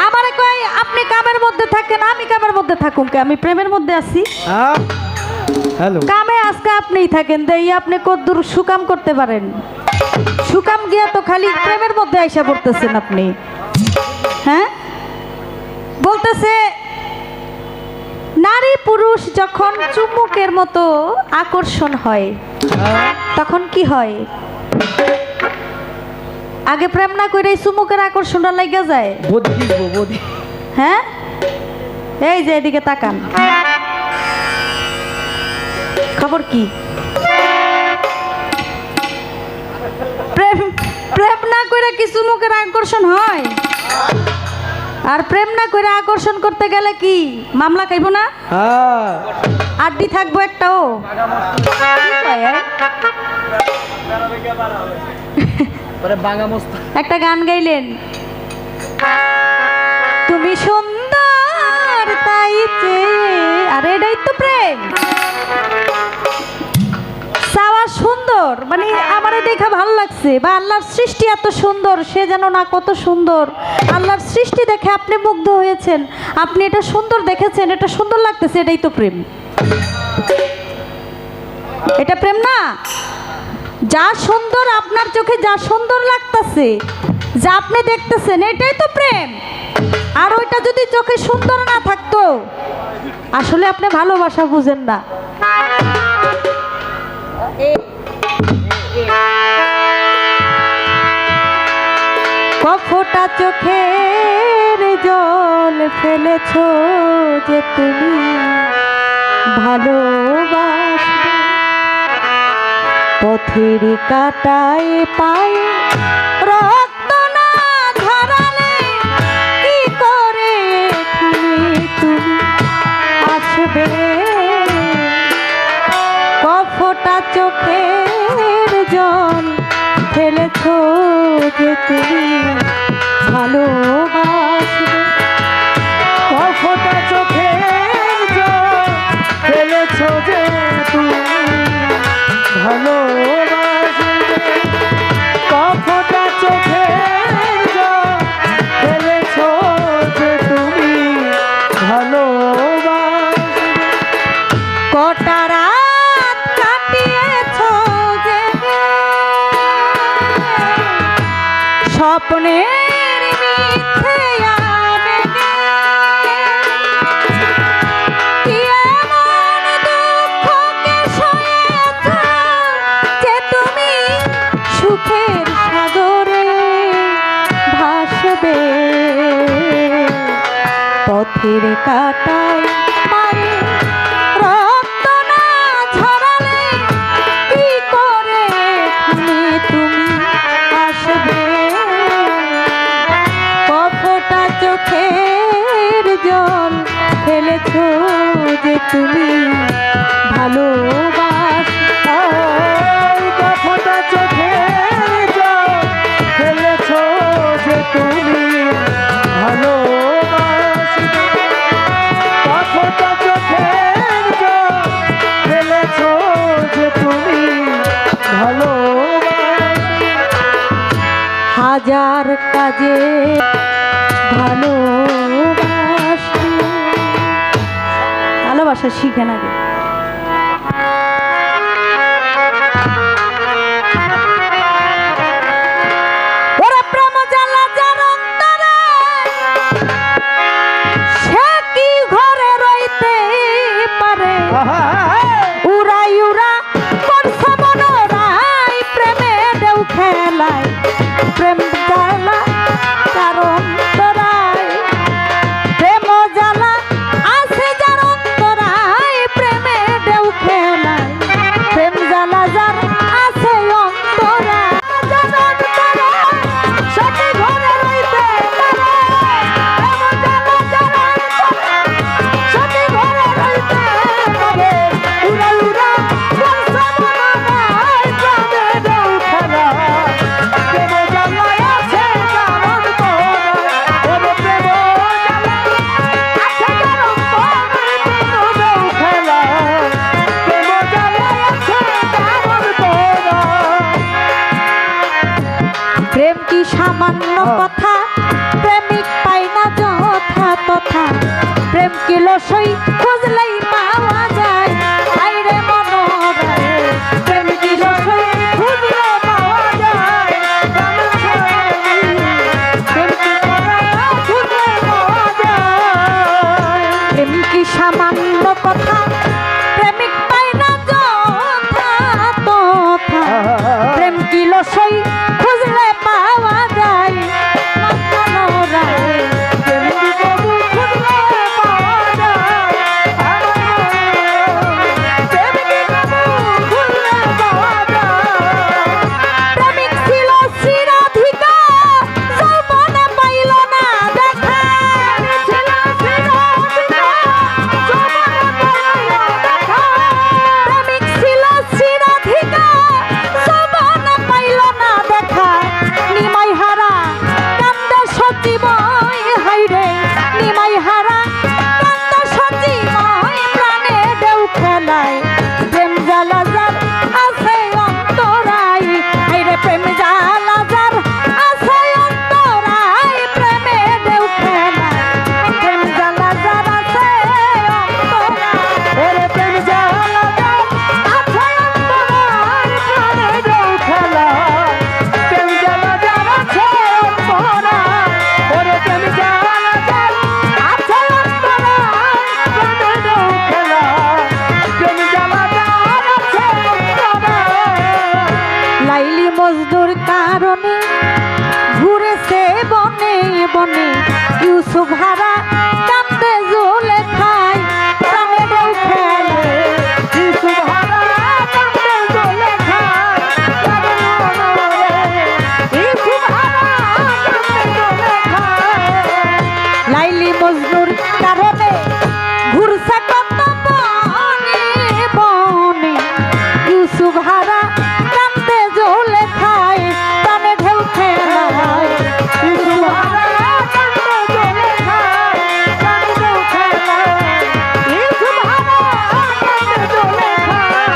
আমারে কই আপনি কামের মধ্যে মধ্যে থাকেন, আমি কামের মধ্যে থাকুন কে? আমি প্রেমের মধ্যে আছি। হ্যালো, কামে আজকে আপনিই থাকেন, দেই আপনি কতদূর সুকাম করতে পারেন? সুকাম গিয়া তো খালি প্রেমের মধ্যে আইসা পড়তেছেন আপনি। হ্যাঁ, বলতেছে নারী পুরুষ যখন চুম্বকের মতো আকর্ষণ হয় তখন কি হয়? আগে প্রেম না করে চুম্বকের আকর্ষণটা লাগা যায়। বদি হ্যাঁ, এই যে এদিকে তাকান, খবর কি? প্রেম প্রেম না করে কি চুম্বকের আকর্ষণ হয়? আর প্রেম না করে আকর্ষণ করতে গেলে কি মামলা খাইব না? আড্ডি থাকবো একটাও। একটা গান গাইলেন, তুমি সুন্দর তাই আরে এটাই তো প্রেম। চাওয়া সুন্দর মানে আমারে দেখা ভালো লাগছে, বা আল্লাহর সৃষ্টি এত সুন্দর, সে যেন না কত সুন্দর। আল্লাহর সৃষ্টি দেখে আপনি মুগ্ধ হয়েছেন, আপনি এটা সুন্দর দেখেছেন, এটা সুন্দর লাগতেছে, এটাই তো প্রেম। এটা প্রেম না? যা সুন্দর আপনার চোখে, যা সুন্দর লাগতেছে, যা আপনি দেখতেছেন, এটাই তো প্রেম। আর ওইটা যদি চোখে সুন্দর না থাকতো, আসলে আপনি ভালোবাসা বুঝেন না। কফোটা চোখের জল ফেলেছো যে তুমি ভালোবাসবে, পথের কাটায় পায়ে রক্ত না ঝরালে কি করে এখানে তুমি আসবে? কফোটা চোখের জল ফেলেছো যে তুমি ভালোবাসবে, কফোটা চোখের জল ফেলেছো যে তুমি ভালোবাসবে, কফোটা চোখের জল ফেলেছো যে তুমি ভালোবাসবে। কটা রাত কাটিয়েছো যে স্বপ্নের মিথ্যে আবেগে, কি এমন দুঃখকে সয়েছো যে তুমি সুখের সাগরে ভাসবে, পথের কাটায় পায়ে রক্ত না ঝরালে কি করে এখানে তুমি আসবে? কফোটা চোখের জল ফেলেছো যে তুমি ভালোবাসবে, কফোটা চোখের জল ফেলেছো যে তুমি ভালোবাসবে, কফোটা চোখের জল ফেলেছো যে তুমি ভালোবাসবে। হাজার কাজে ভালোবাসি, ভালোবাসা শিখে না রে। ওরে প্রেম জ্বালা যার অন্তরে, সে কি ঘরে রইতে পারে? উড়াই উড়া করছে মনোরাই, প্রেমে ঢেউ খেলায়, প্রেম জ্বালা যার অন্তরায়, প্রেম জ্বালা আছে যার অন্তরায়, প্রেমে ঢেউ খেলায়, প্রেম জ্বালা যার আছে অন্তরায়, যার অন্তরায় সে কি ঘরে রইতে পারে? প্রেম জ্বালা যার অন্তরায়, সে কি ঘরে রইতে পারে? উড়াই উড়া করছে মনোরায়, প্রেমে ঢেউ খেলায়, প্রেম জ্বালায় আছে যার অন্তরায়, ওরে প্রেম জ্বালায় আছে যার অন্তরায়, ঢেউ খেলায়, প্রেম জ্বালায় আছে যার অন্তরায়। প্রেম কি সামান্য কথা? প্রেমিক পাই না যথা তথা, লসই খুঁজলেই পাওয়া যায় আইরে মনোরায় প্রেম কি লসই খুঁজলে পাওয়া যায় প্রেম কি সামান্য কথা প্রেমিক পায় না যথা তথা প্রেম কি লসই খুঁজলে পাওয়া যায় মনোরায় প্রেম কি কবু খুঁজলে পাওয়া যায় প্রেম কি কবু খুঁজলে পাওয়া যায় প্রেমিক ছিল চিরাধিকার যৌবনে পাইল না দেখা ছিল প্রেমিক ছিল চিরাধিকার যৌবনে পাইল না দেখা নিমাই হারা কান্দে সজীবই হাইরে নিমাই হারা কান্দে সজীবই প্রাণে ঢেউ খেলায় প্রেম জ্বালা যার আছে অন্তরায় হাইরে প্রেম জ্বালা যার আছে অন্তরায় প্রেমে ঢেউ খেলায় প্রেম জ্বালা যার আছে অন্তরায় ওরে প্রেম জ্বালা যার আছে অন্তরায় প্রাণে ঢেউ খেলায় প্রেম জ্বালা যার আছে অন্তরায় ওরে প্রেম জ্বালা যার আছে অন্তরায় প্রেমে ঢেউ খেলা প্রেম জ্বালা যার আছে অন্তরায় লাইলি মজদুর কারণে ঘুরেছে বনে বনে ইউসুফ হারা কান্দে জলে খায় প্রাণে ঢেউ খেলে ইউসুফ হারা কান্দে জ্বলে খায় ইউসুফ হারা কান্দে জলে খায় লাইলি মজদুর কারণে ঘুরছে কত বনে বনে ইউসুফ হারা কান্দে জলে খায় প্রাণে ঢেউ খেলায় ইউসুফ হারা কান্দে জ্বলে খায় প্রাণে ঢেউ খেলায় ইউসুফ হারা কান্দে জ্বলে খায়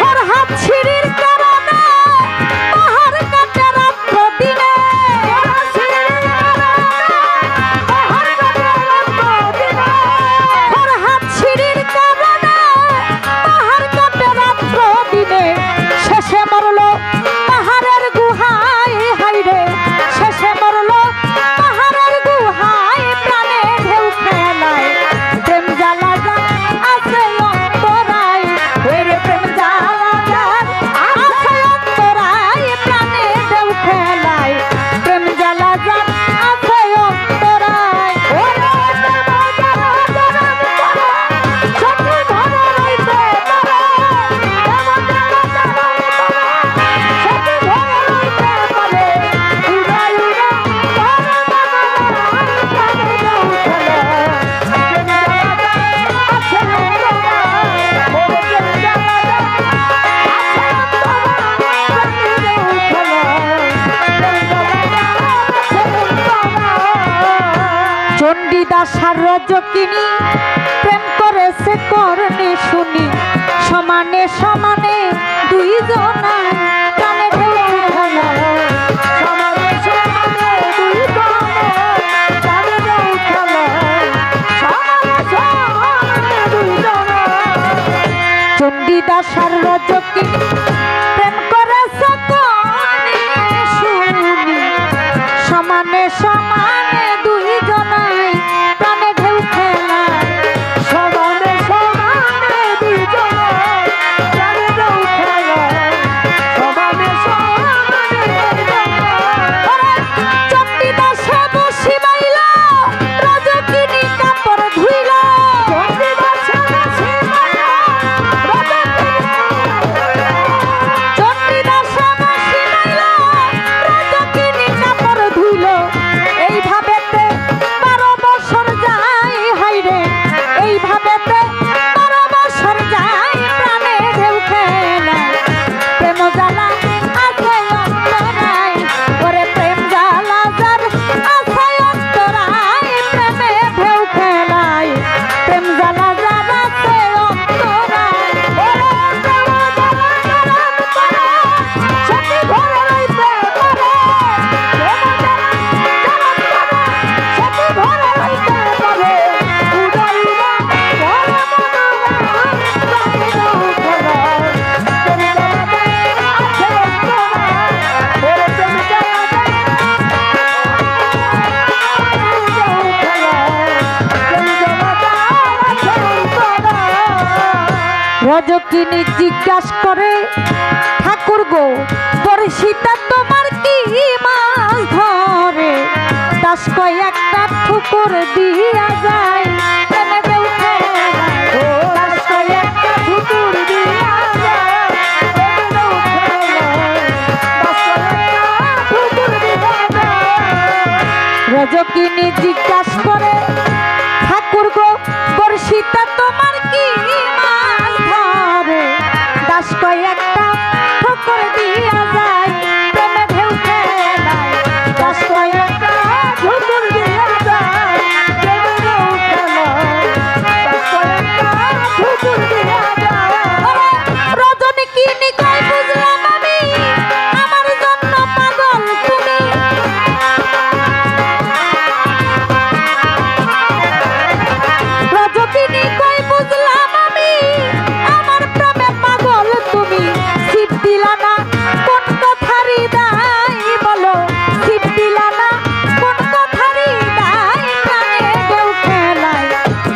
ওর হাত ছিঁড়ির কারণে পাহাড় কাটে রাত্র দিনে ওর হাত ছিঁড়ির কারণে পাহাড় কাটে রাত্র দিনে শেষে মরলো পাহাড়ের গুহায় হাইরে শেষে মরলো পাহাড়ের গুহায় প্রাণে ঢেউ খেলায় প্রেম জ্বালা যার আছে অন্তরায় ওরে প্রেম জ্বালা যার আছে অন্তরায় প্রাণে ঢেউ খেলায় প্রেম জ্বালা যার আছে অন্তরায় ওরে প্রেম জ্বালা যার সখী ধরে রইতে পারে প্রেম জ্বালা যার সখী ধরে রইতে পারে উড়াই উড়াই প্রাণে ঢেউ খেলায় চণ্ডীদাস আর রজকিনী প্রেম করেছে করনে শুনি সমানে সমানে দুইজনায় প্রাণে ঢেউ খেলায় সমানে সমানে দুই জনে প্রাণে ঢেউ খেলায় সমানে সমানে দুই জনে চণ্ডীদাস আর রজকিনী প্রেম করেছে করনে শুনি সমানে সমানে দুইজনায় প্রাণে ঢেউ খেলায় সমানে সমানে দুই জনে প্রাণে ঢেউ খেলায় সমানে সমানে দুই জনে চণ্ডীদাসে বসি বাইলা রজকিনী কাপড় ধুইলা চণ্ডীদাসে বসি বাইলা রজকিনী রজকিনী জিজ্ঞাসা করে ঠাকুর গো বর্ষিতা তোমার কি মাছ ধরে দাস কয় একটা ঠুকুর দিয়া যায় প্রেমে ঢেউ খেলায়। দাস কয় একটা ঠুকুর দিয়া যায়, প্রেমে ঢেউ খেলায়। দাস কয় একটা ঠুকুর দিয়া যায়। রজকিনী জিজ্ঞাসা করে ঠাকুর গো বর্ষিতা তোমার কি মাছ ধরে দাস কয় একটা ঠোকর দিয়া যায় প্রেমে ঢেউ খেলায়। দাস কয় একটা ঠোকর দিয়া যায় প্রেমে ঢেউ খেলায়। দাস কয় একটা ঠোকর দিয়া যায়। রজকিনী কয় বুঝলাম আমি আমার জন্য পাগল তুমি। রজকিনী কই বুঝলাম আমি আমার প্রেমে পাগল তুমি। শিব দিলা না কোন কথারি দাই বলো, শিব দিলা না কোন কথারি দাই প্রাণে ঢেউ খেলায়।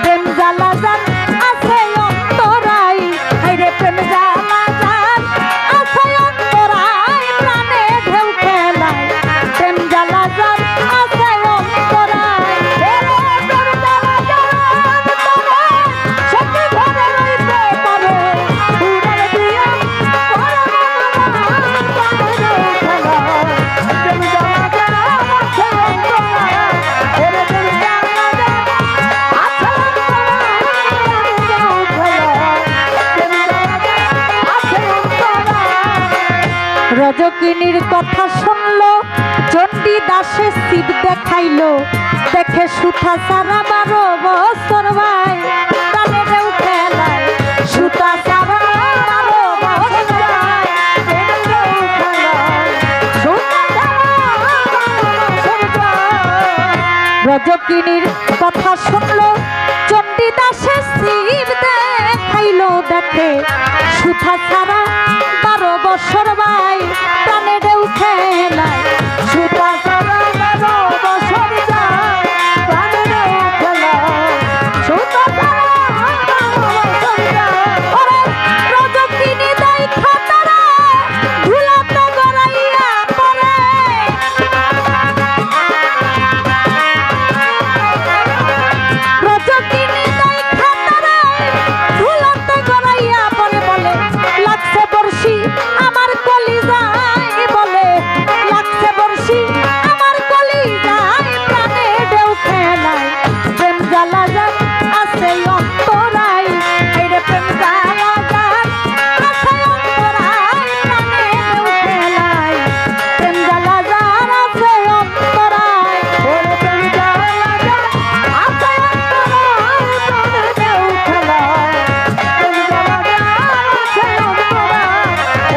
প্রেম জ্বালা জান আছে অন্তরাই, হায়রে প্রেম জ্বালা জান আছে অন্তরাই প্রাণে ঢেউ খেলায়। প্রেম জ্বালা জান আছে অন্তরাই, প্রেম জ্বালা জান সত্যি ঘরে রইতে পারে উড়াল দিয়া রজকিনীর কথা শুনলো চণ্ডী দাসে শিব দেখাইলো দেখে সুথা সারা 12 বছর ভাই প্রাণে ঢেউ খেলায়। সুতা সারা 12 বছর ভাই প্রাণে ঢেউ খেলায়। সুতা সারা 12 বছর ভাই। রজকিনীর কথা শুনলো চণ্ডী দাসে শিব দেখাইলো দেখে সুথা সারা 12 বছর ভাই প্রাণে ঢেউ খেলায়। সুতা সারা 12 বছর যায় প্রাণে ঢেউ খেলায়। সুতা সারা 12 বছর যায়। ওরে রজকিনী দেখা তারা ধুলাতে গড়াইয়া পড়ে। রজকিনী দেখা তারা ধুলাতে গড়াইয়া পড়ে বলে লাগছে বর্ষি আমার কলিজায় বলে লাগছে বর্ষি আমার কলিজায় প্রাণে ঢেউ খেলায়। প্রেম জ্বালা জান আছে অন্তরাই, হায়রে প্রেম জ্বালা জান আছে অন্তরাই প্রাণে ঢেউ খেলায়। প্রেম জ্বালা জান আছে অন্তরাই, ওরে প্রেম জ্বালা জান আছে অন্তরাই প্রাণে ঢেউ খেলায়। প্রেম জ্বালা জান আছে অন্তরাই,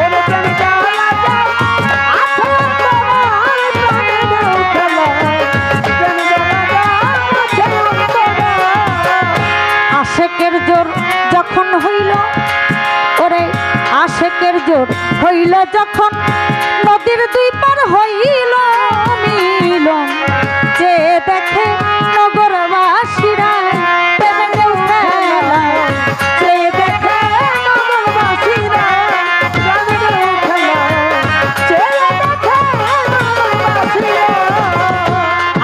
ওরে প্রেম জ্বালা জান আছে অন্তরাই প্রাণে ঢেউ খেলায়। প্রেম জ্বালা জান আছে অন্তরাই। আশেকের জোর যখন হইল ওরে আশেকের জোর হইল যখন নদীর দুই পার হইল মিলন যে দেখে নগরবাসীরা প্রেমে ঢেউ খেলায়। যে দেখে নগরবাসীরা প্রেমে ঢেউ খেলায়। যে দেখে নগরবাসীরা।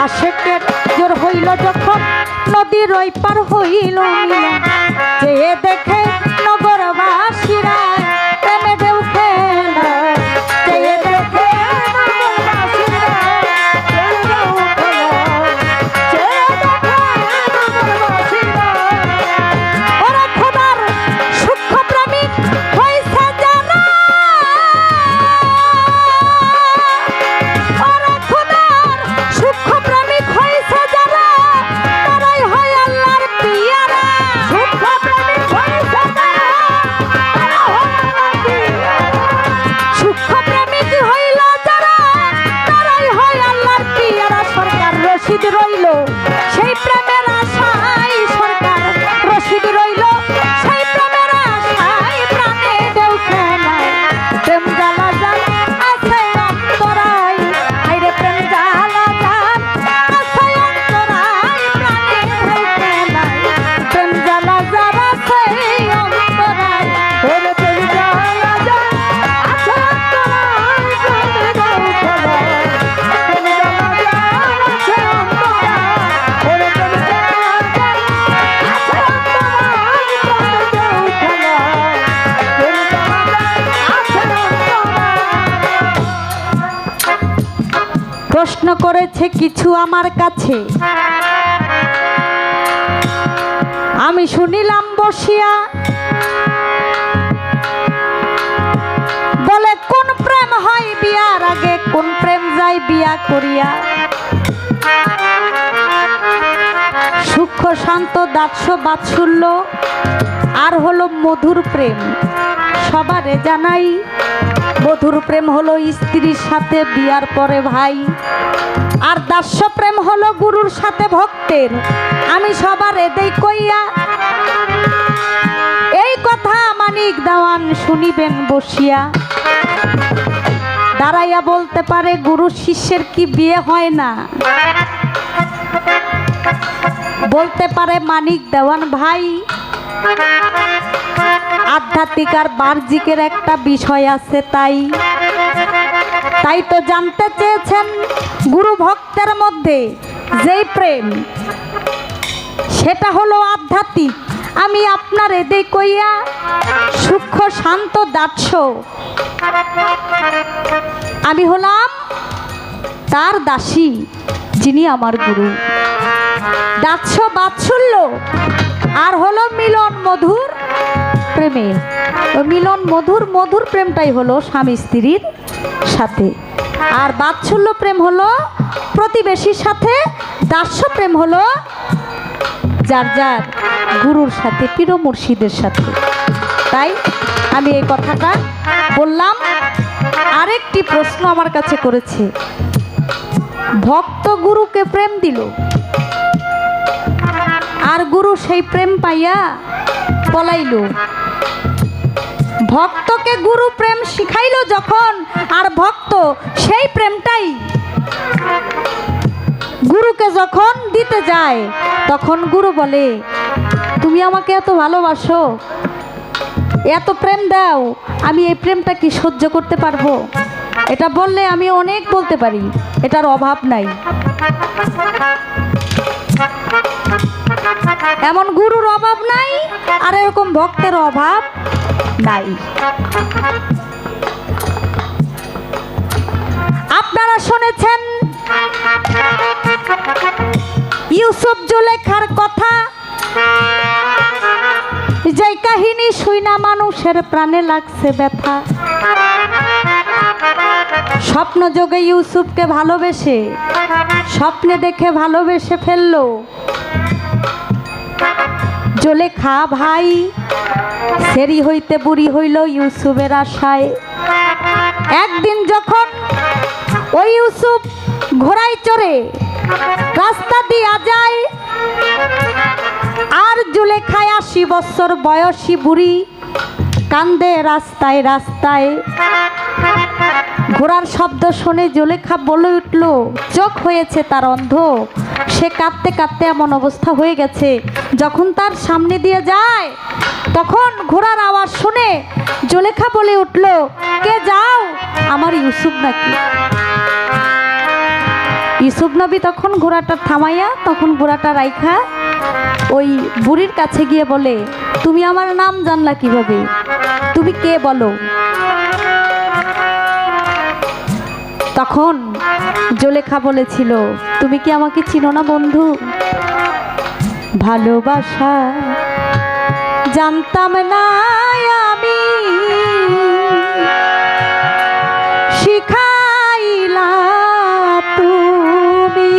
আশেকের জোর হইল যখন নদীর ওই পার হইল মিলন যে দেখে নগরবাসীরা প্রেমে ঢেউ খেলায়। যে দেখে নগরবাসীরা প্রেমে ঢেউ খেলায়। যে দেখে নগরবাসীরা। ওরে খোদার সূক্ষ্ম প্রেমিক হইছে যারা, ওরে খোদার সূক্ষ্ম প্রেমিক হইছে যারা তারাই হয় আল্লাহর পিয়ারা। সূক্ষ্ম প্রেমিক হইছে প্রশ্ন করেছে কিছু আমার কাছে, আমি শুনিলাম বসিয়া, বলে কোন প্রেম হয় বিয়ার আগে, কোন প্রেম যায় বিয়া করিয়া। সূক্ষ্ম শান্ত দাস্য বাৎসল্য আর হলো মধুর প্রেম। সবারে জানাই মধুর প্রেম হলো স্ত্রীর সাথে বিয়ার পরে ভাই, আর দাস্য প্রেম হলো গুরুর সাথে ভক্তের। আমি সবারে দেই কইয়া, এই কথা মানিক দেওয়ান শুনিবেন বসিয়া। দাঁড়াইয়া বলতে পারে গুরু শিষ্যের কি বিয়ে হয় না? বলতে পারে মানিক দেওয়ান ভাই, আধ্যাত্মিক আর বাহ্যিকের একটা বিষয় আছে, তাই তো জানতে চেয়েছেন গুরু ভক্তের মধ্যে যেই প্রেম সেটা হলো আধ্যাত্মিক। আমি আপনার এদে কইয়া সূক্ষ্ম শান্ত দাস্য, আমি হলাম তার দাসী যিনি আমার গুরু। দাস্য বাৎসল্য আর হলো মিলন মধুর প্রেমে। ওই মিলন মধুর প্রেমটাই হলো স্বামী স্ত্রীর সাথে, আর বাৎসল্য প্রেম হলো প্রতিবেশীর সাথে, দাস্য প্রেম হলো যার যার গুরুর সাথে, পীর মুর্শিদের সাথে। তাই আমি এই কথাটা বললাম। আরেকটি প্রশ্ন আমার কাছে করেছে, ভক্ত গুরুকে প্রেম দিল, আর গুরু সেই প্রেম পাইয়া পলাইল। ভক্তকে গুরু প্রেম শিখাইল যখন, আর ভক্ত সেই প্রেমটাই গুরুকে যখন দিতে যায়, তখন গুরু বলে তুমি আমাকে এত ভালোবাসো, এত প্রেম দাও, আমি এই প্রেমটা কি সহ্য করতে পারবো? এটা বললে আমি অনেক বলতে পারি, এটার অভাব নাই। এমন গুরুর অভাব নাই, আর এরকম ভক্তের অভাব নাই। আপনারা শুনেছেন ইউসুফ জুলেখার কথা, যে কাহিনী শুইনা মানুষের প্রাণে লাগছে ব্যথা। স্বপ্ন যোগে ইউসুফকে ভালোবেসে, স্বপ্নে দেখে ভালোবেসে ফেললো জুলেখা ভাই। সেরি হইতে বুড়ি হইল ইউসুফের আশায়। একদিন যখন ওই ইউসুফ ঘোড়ায় চড়ে রাস্তা দিয়া যায়, আর জুলেখায় 80 বছর বয়সী বুড়ি কান্দে রাস্তায় রাস্তায়। ঘোড়ার শব্দ শুনে জুলেখা বলে উঠল, চোখ হয়েছে তার অন্ধ, সে কাঁদতে কাঁদতে এমন অবস্থা হয়ে গেছে। যখন তার সামনে দিয়ে যায়, তখন ঘোড়ার আওয়াজ শুনে জুলেখা বলে উঠল, কে যাও? আমার ইউসুফ নাকি? ইউসুফ নবী তখন ঘোড়াটা থামাইয়া, তখন ঘোড়াটা রাইখা ওই বুড়ির কাছে গিয়ে বলে, তুমি আমার নাম জানলা কিভাবে? তুমি কে বলো? তখন জুলেখা বলেছিল, তুমি কি আমাকে চিনো না বন্ধু? ভালোবাসা জানতাম না আমি, শিখাইলা তুমি,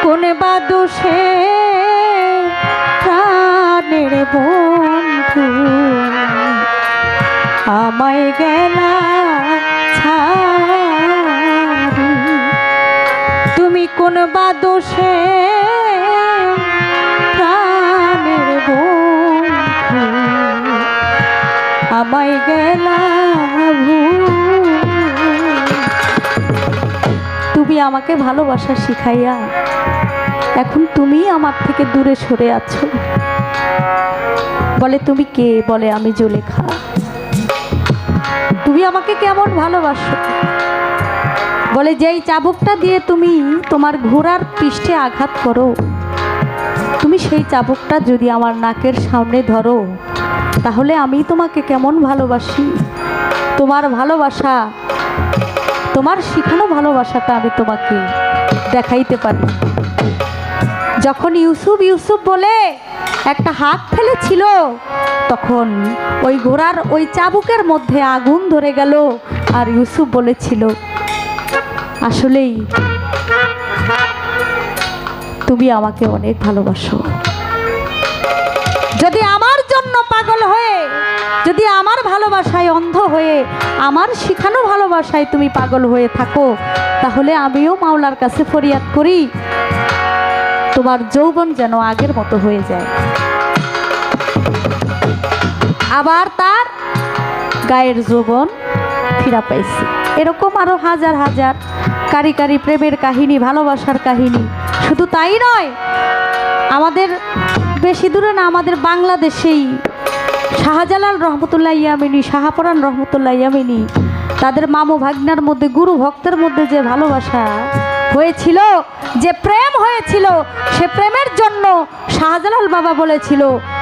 কোন বা দোষে প্রাণের বন্ধু আমায় গেলা ছাড়ি। তুমি কোন বা দোষে প্রাণের বন্ধু আমায় গেলা ভুলি। তুমি আমাকে ভালোবাসা শিখাইয়া এখন তুমি আমার থেকে দূরে সরে আছো। বলে তুমি কে? বলে আমি জুলেখা। তুমি আমাকে কেমন ভালোবাসো? বলে যেই চাবুকটা দিয়ে তুমি তোমার ঘোড়ার পৃষ্ঠে আঘাত করো, তুমি সেই চাবুকটা যদি আমার নাকের সামনে ধরো, তাহলে আমি তোমাকে কেমন ভালোবাসি। তোমার ভালোবাসা তোমার শিখানো ভালোবাসাটা আমি তোমাকে দেখাইতে পারি। যখন ইউসুফ ইউসুফ বলে একটা হাত ফেলেছিল, তখন ওই ঘোড়ার ওই চাবুকের মধ্যে আগুন ধরে গেল। আর ইউসুফ বলেছিল, আসলেই তুমি আমাকে অনেক ভালোবাসো। যদি আমার জন্য পাগল হয়ে, যদি আমার ভালোবাসায় অন্ধ হয়ে, আমার শিখানো ভালোবাসায় তুমি পাগল হয়ে থাকো, তাহলে আমিও মাওলার কাছে ফরিয়াদ করি, তোমার যৌবন যেন আগের মতো হয়ে যায়, আবার তার গায়ের যৌবন ফিরা পাইছে। এরকম আরো হাজার হাজার কারি কারি প্রেমের কাহিনী, ভালোবাসার কাহিনী। শুধু তাই নয়, আমাদের বেশি দূরে না, আমাদের বাংলাদেশেই শাহজালাল রহমতুল্লাহ ইয়ামিনী, শাহপরান রহমতুল্লাহ ইয়ামিনী, তাদের মামু ভাগ্নার মধ্যে, গুরু ভক্তের মধ্যে যে ভালোবাসা হয়েছিল, যে প্রেম হয়েছিল, সে প্রেমের জন্য শাহজালাল বাবা বলেছিল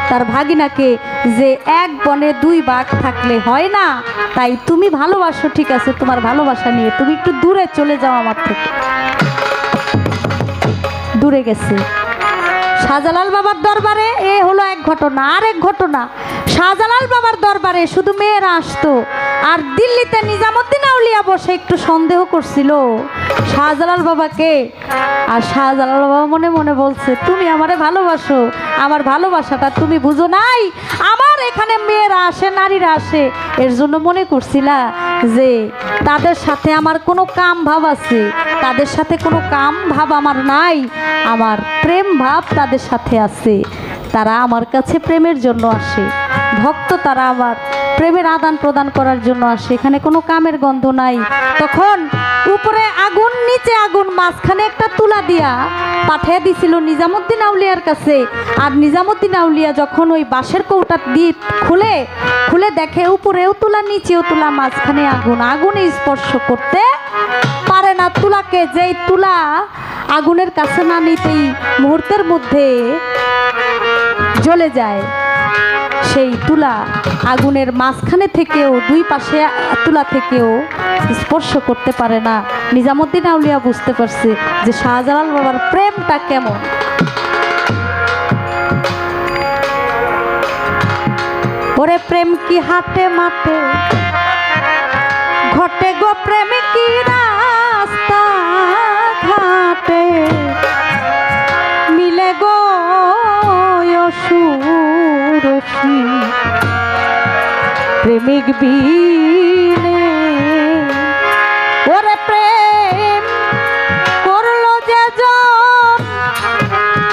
তার ভাগিনাকে যে এক বনে দুই বাঘ থাকলে হয় না, তাই তুমি ভালোবাসো, ঠিক আছে, তোমার ভালোবাসা নিয়ে তুমি একটু দূরে চলে যাও আমার থেকে। দূরে গেছে শাহজালাল বাবার দরবারে। এ হলো এক ঘটনা। আর এক ঘটনা, শাহজালাল বাবার দরবারে শুধু মেয়েরা আসতো, আর দিল্লিতে নিজামুদ্দিন আউলিয়া বসে একটু সন্দেহ করছিল শাহজালাল বাবাকে। আর শাহজালাল বাবা মনে মনে বলছে, তুমি আমারে ভালোবাসো, আমার ভালোবাসাটা তুমি বুঝো নাই। আমার এখানে মেয়েরা আসে, নারীরা আসে, এর জন্য মনে করছিলা যে তাদের সাথে আমার কোনো কাম ভাব আছে। তাদের সাথে কোনো কাম ভাব আমার নাই, আমার প্রেম ভাব তাদের সাথে আছে। তারা আমার কাছে প্রেমের জন্য আসে, ভক্ত তারা আমার প্রেমের আদান প্রদান করার জন্য আসে, এখানে কোনো কামের গন্ধ নাই। তখন উপরে আগুন, নিচে আগুন, মাঝখানে একটা তুলা দিয়া পাঠিয়ে দিছিল নিজামুদ্দিন আউলিয়ার কাছে। আর নিজামুদ্দিন আউলিয়া যখন ওই বাঁশের কৌটা দিয়ে খুলে খুলে দেখে উপরেও তুলা, নিচেও তুলা, মাঝখানে আগুন। আগুনে স্পর্শ করতে পারে না তুলাকে। যেই তুলা আগুনের কাছে না নিতেই মুহূর্তের মধ্যে জ্বলে যায়, সেই তুলা আগুনের মাঝখানে থেকেও, দুই পাশে তুলা থেকেও স্পর্শ করতে পারে না। নিজামুদ্দিন আউলিয়া বুঝতে পারছে যে শাহজালাল বাবার প্রেমটা কেমন। ওরে প্রেম কি হাটে মাঠে ঘটে গো, প্রেম কি রাস্তা ঘাটে মিলে গো সুরসী প্রেমিক বিনে। ওরে প্রেম করলো যে জন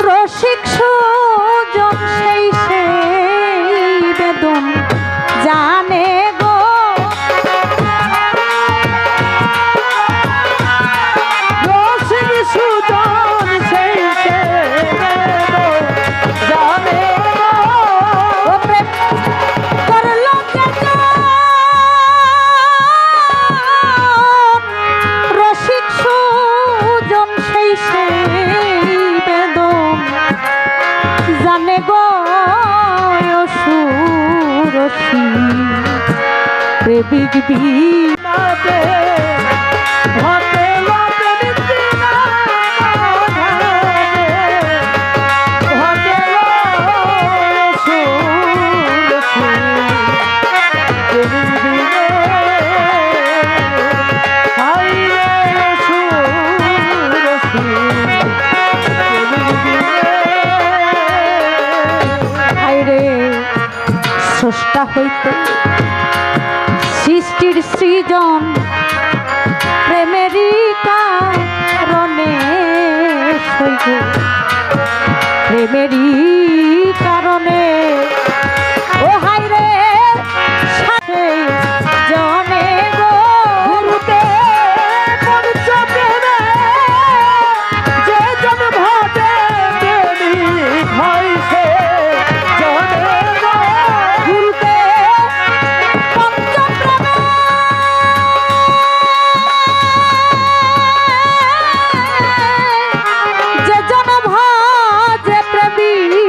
রসিক সুজন, সেই বেদন জানে গো। রসিক সুজন সেই বেদন জানে গো। ও প্রেম করলো যে জন রসিক সুজন, সেই বেদন জানে গো। সুরসী প্রেমিক মাতে ঘটে গো প্রেমিক বিনা, ঘটে গো সুরসী প্রেমিক বিনে। হাই রে সুরসী প্রেমিক বিনে। হায়রে স্রষ্টা হইতে সৃষ্টির সৃজন প্রেমেরই কারণে সইব, প্রেমেরই কারণে। ও হায়রে সাথে জনে গো গুরুতে পঞ্চপ্রেমে যে জন ভাবে প্রেমিক হইছে জনে গো। গুরুতে পঞ্চপ্রেমে যে জন ভাজে প্রেমিক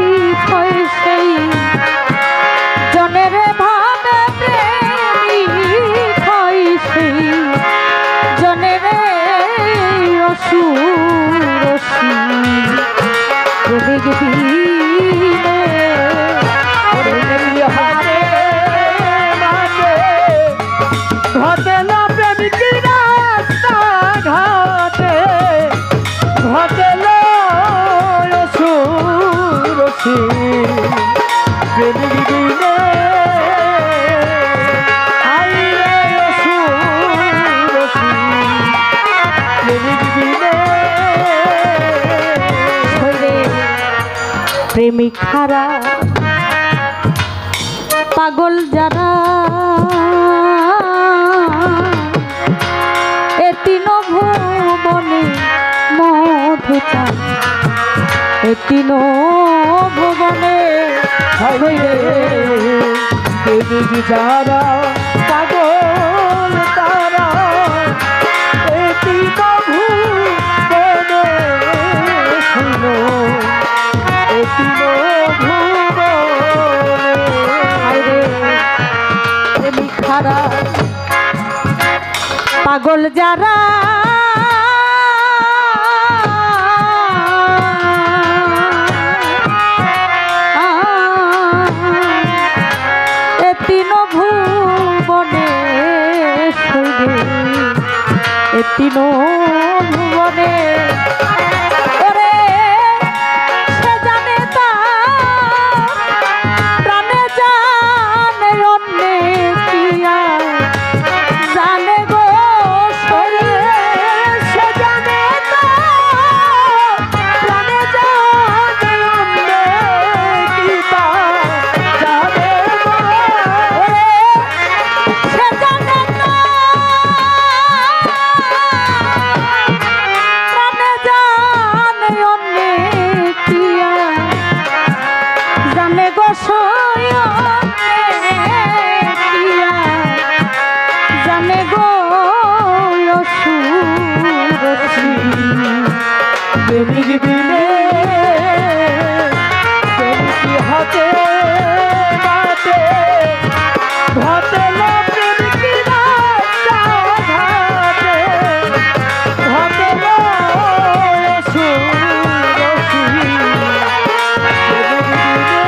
বিনে প্রেমিক হাতে মাঝে ঘটে না প্রেমিক রাস্তা ঘাটে ঘটে না সুরসী প্রেমিক বিনে প্রেমিক হারা পাগল যারা এ তিন ভুবনে মধু চান এ তিন ভুবনে প্রেমিক যারা পাগল তারা এটি কভু বনে শুনো এটি প্রেমিক হারা পাগল যারা এ তিন ভুবনে শৈবে এ তিন ভুবনে ওরে সে জানে তা প্রাণে জানে অন্যে কিয়া জানে গো শরীরে সে জানে তা প্রাণে জানে অন্যে কিয়া জানে গো ওরে সে জানে তা প্রাণে জানে অন্যে কিয়া জানে গো সয়নে কিয়া জানে গো সুরসী প্রেমিক বিনে প্রেমিক হাতে মাতে ঘটে না প্রেমিক রাস্তা ঘাটে ঘটে না সুরসী প্রেমিক বিনে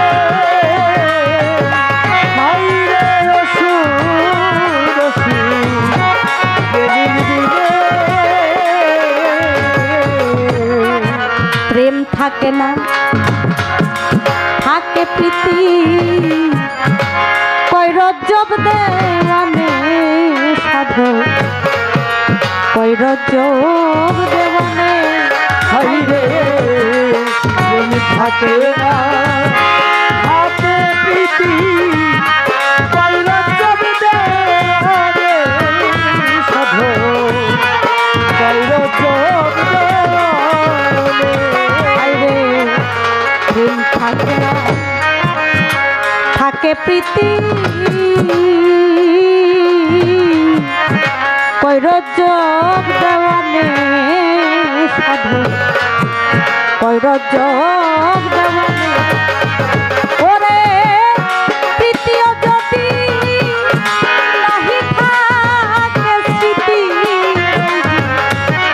হাইরে সুরসী প্রেমিক বিনে প্রেম থাকে না থাকে প্রীতি কৈরজব দেওয়ানে সাধু কৈরজব দেওয়ানে হাইরে প্রেমিক থাকে না হাতে প্রীতি কৈরজব দেওয়ানে সাধু কৈরজব দেওয়ানে আইরে প্রেম থাকে না থাকে প্রীতি কৈরজব দেওয়ানে সাধু কৈরজব দেওয়ানে ওরে তৃতীয় যদি নাহি থাকে স্মৃতি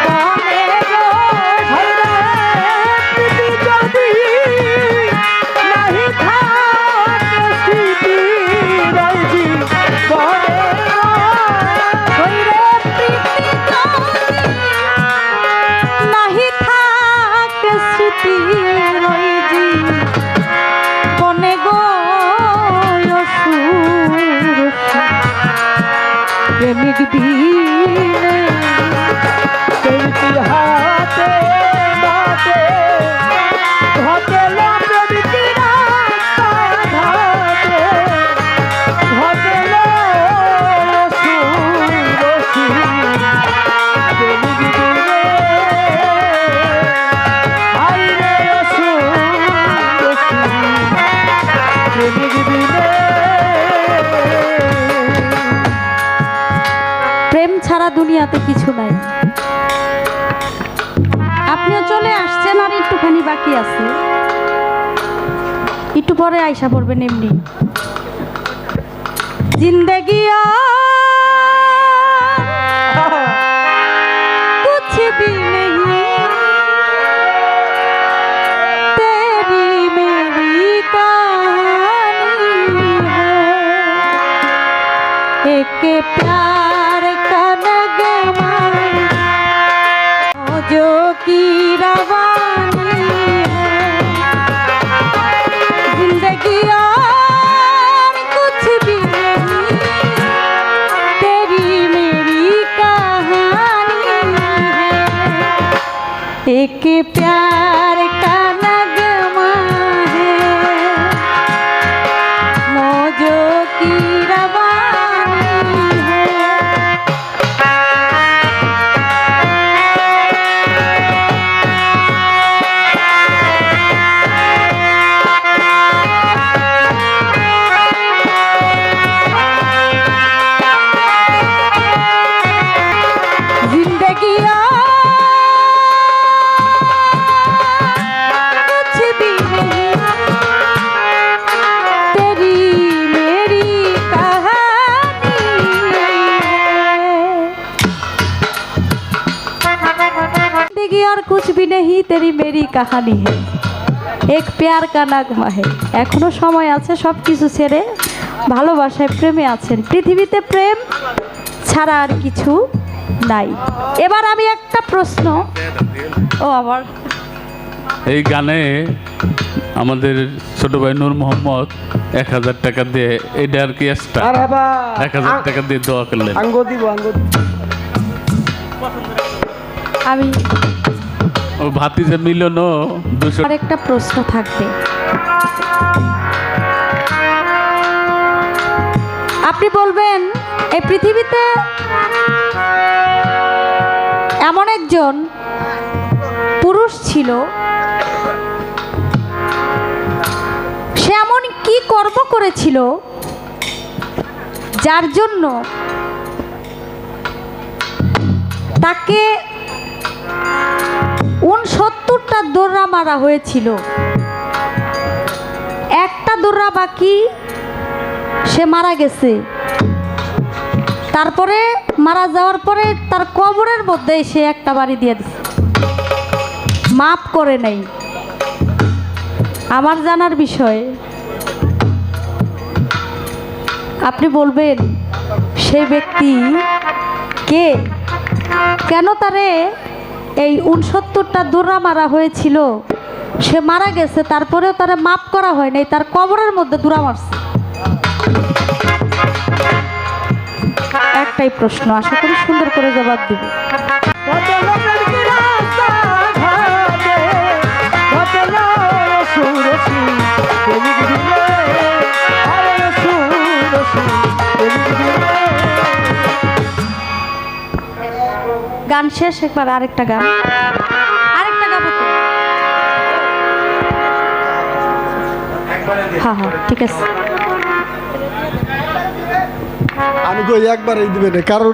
বনে গো হাইরে প্রীতি যদি নাহি থাকে স্মৃতি রাইজি বনে হইরে প্রীতি যদি নাহি থাকে স্মৃতি রইজি বনে গো সুরসী প্রেমিক বিনে প্রেমিক হাতে মাতে ঘটে না প্রেমিক রাস্তা ঘাটে ঘটে না সুরসী প্রেমিক বিনে হাইরে সুরসী প্রেমিক বিনে প্রেম ছাড়া দুনিয়াতে কিছু নাই। আপনিও চলে আসছেন আর একটুখানি বাকি আছে, একটু পরে আইসা পড়বেন এমনি। জিন্দেগিয়া कुछ भी नहीं तेरी एक प्यार का नगमा जो की रवानी है जिंदगी और कुछ भी नहीं तेरी मेरी कहानी है एक प्यार का नगमा है मौजों की रवानी है। जिंदगी कुछ भी नहीं तेरी मेरी कहानी है। जिंदगी और कुछ भी नहीं तेरी मेरी कहानी है एक प्यार का नगमा है। এখনো সময় আছে সব কিছু ছেড়ে ভালোবাসায় প্রেমে আছেন পৃথিবীতে প্রেম ছাড়া আর কিছু নাই। এবার আমি একটা প্রশ্ন ও আবার এই গানে আমাদের ছোট ভাই নূর মোহাম্মদ 1000 টাকা দিয়ে এটা আর কি এক্সট্রা আর বাবা 1000 টাকা দিয়ে দোয়া করলেন। আঙ্গ দিব আঙ্গ আমি ও ভাতিজা মিলনও 200 আরেকটা প্রশ্ন থাকবে আপনি বলবেন এই পৃথিবীতে এমন একজন পুরুষ ছিল সে এমন কি কর্ম করেছিল যার জন্য তাকে 69টা দৌড়া মারা হয়েছিল একটা দৌড়া বাকি সে মারা গেছে তারপরে মারা যাওয়ার পরে তার কবরের মধ্যে সে একটা বাড়ি দিয়ে দিছে মাফ করে নাই। আমার জানার বিষয় আপনি বলবেন সেই ব্যক্তি কে কেন তারে এই 69টা দৌড়া মারা হয়েছিল সে মারা গেছে তারপরেও তারে মাফ করা হয় নাই তার কবরের মধ্যে দৌড়া মারছে একটাই প্রশ্ন আশা করি সুন্দর করে জবাব দিব কত লোকের কি রাস্তা ঘাটে, কত লোক সুরসী, প্রেমিক দিলে, আরে সুরসী, প্রেমিক দিলে। গান শেষ একবার আরেকটা গান গাবো তো হ্যাঁ হ্যাঁ ঠিক আছে আমি তো একবারই দিবে না কারণ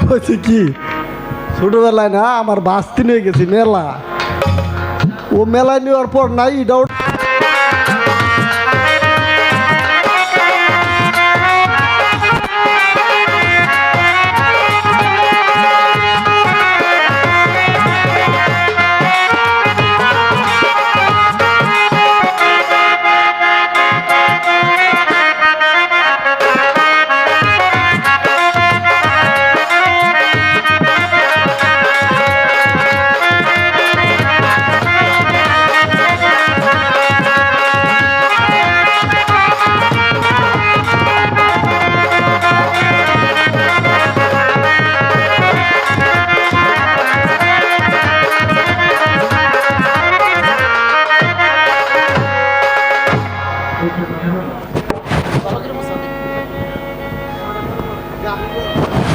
হয়েছে কি ছোটবেলায় না আমার বাস্তি নিয়ে গেছি মেলা ও মেলায় নেওয়ার পর নাই ডাউট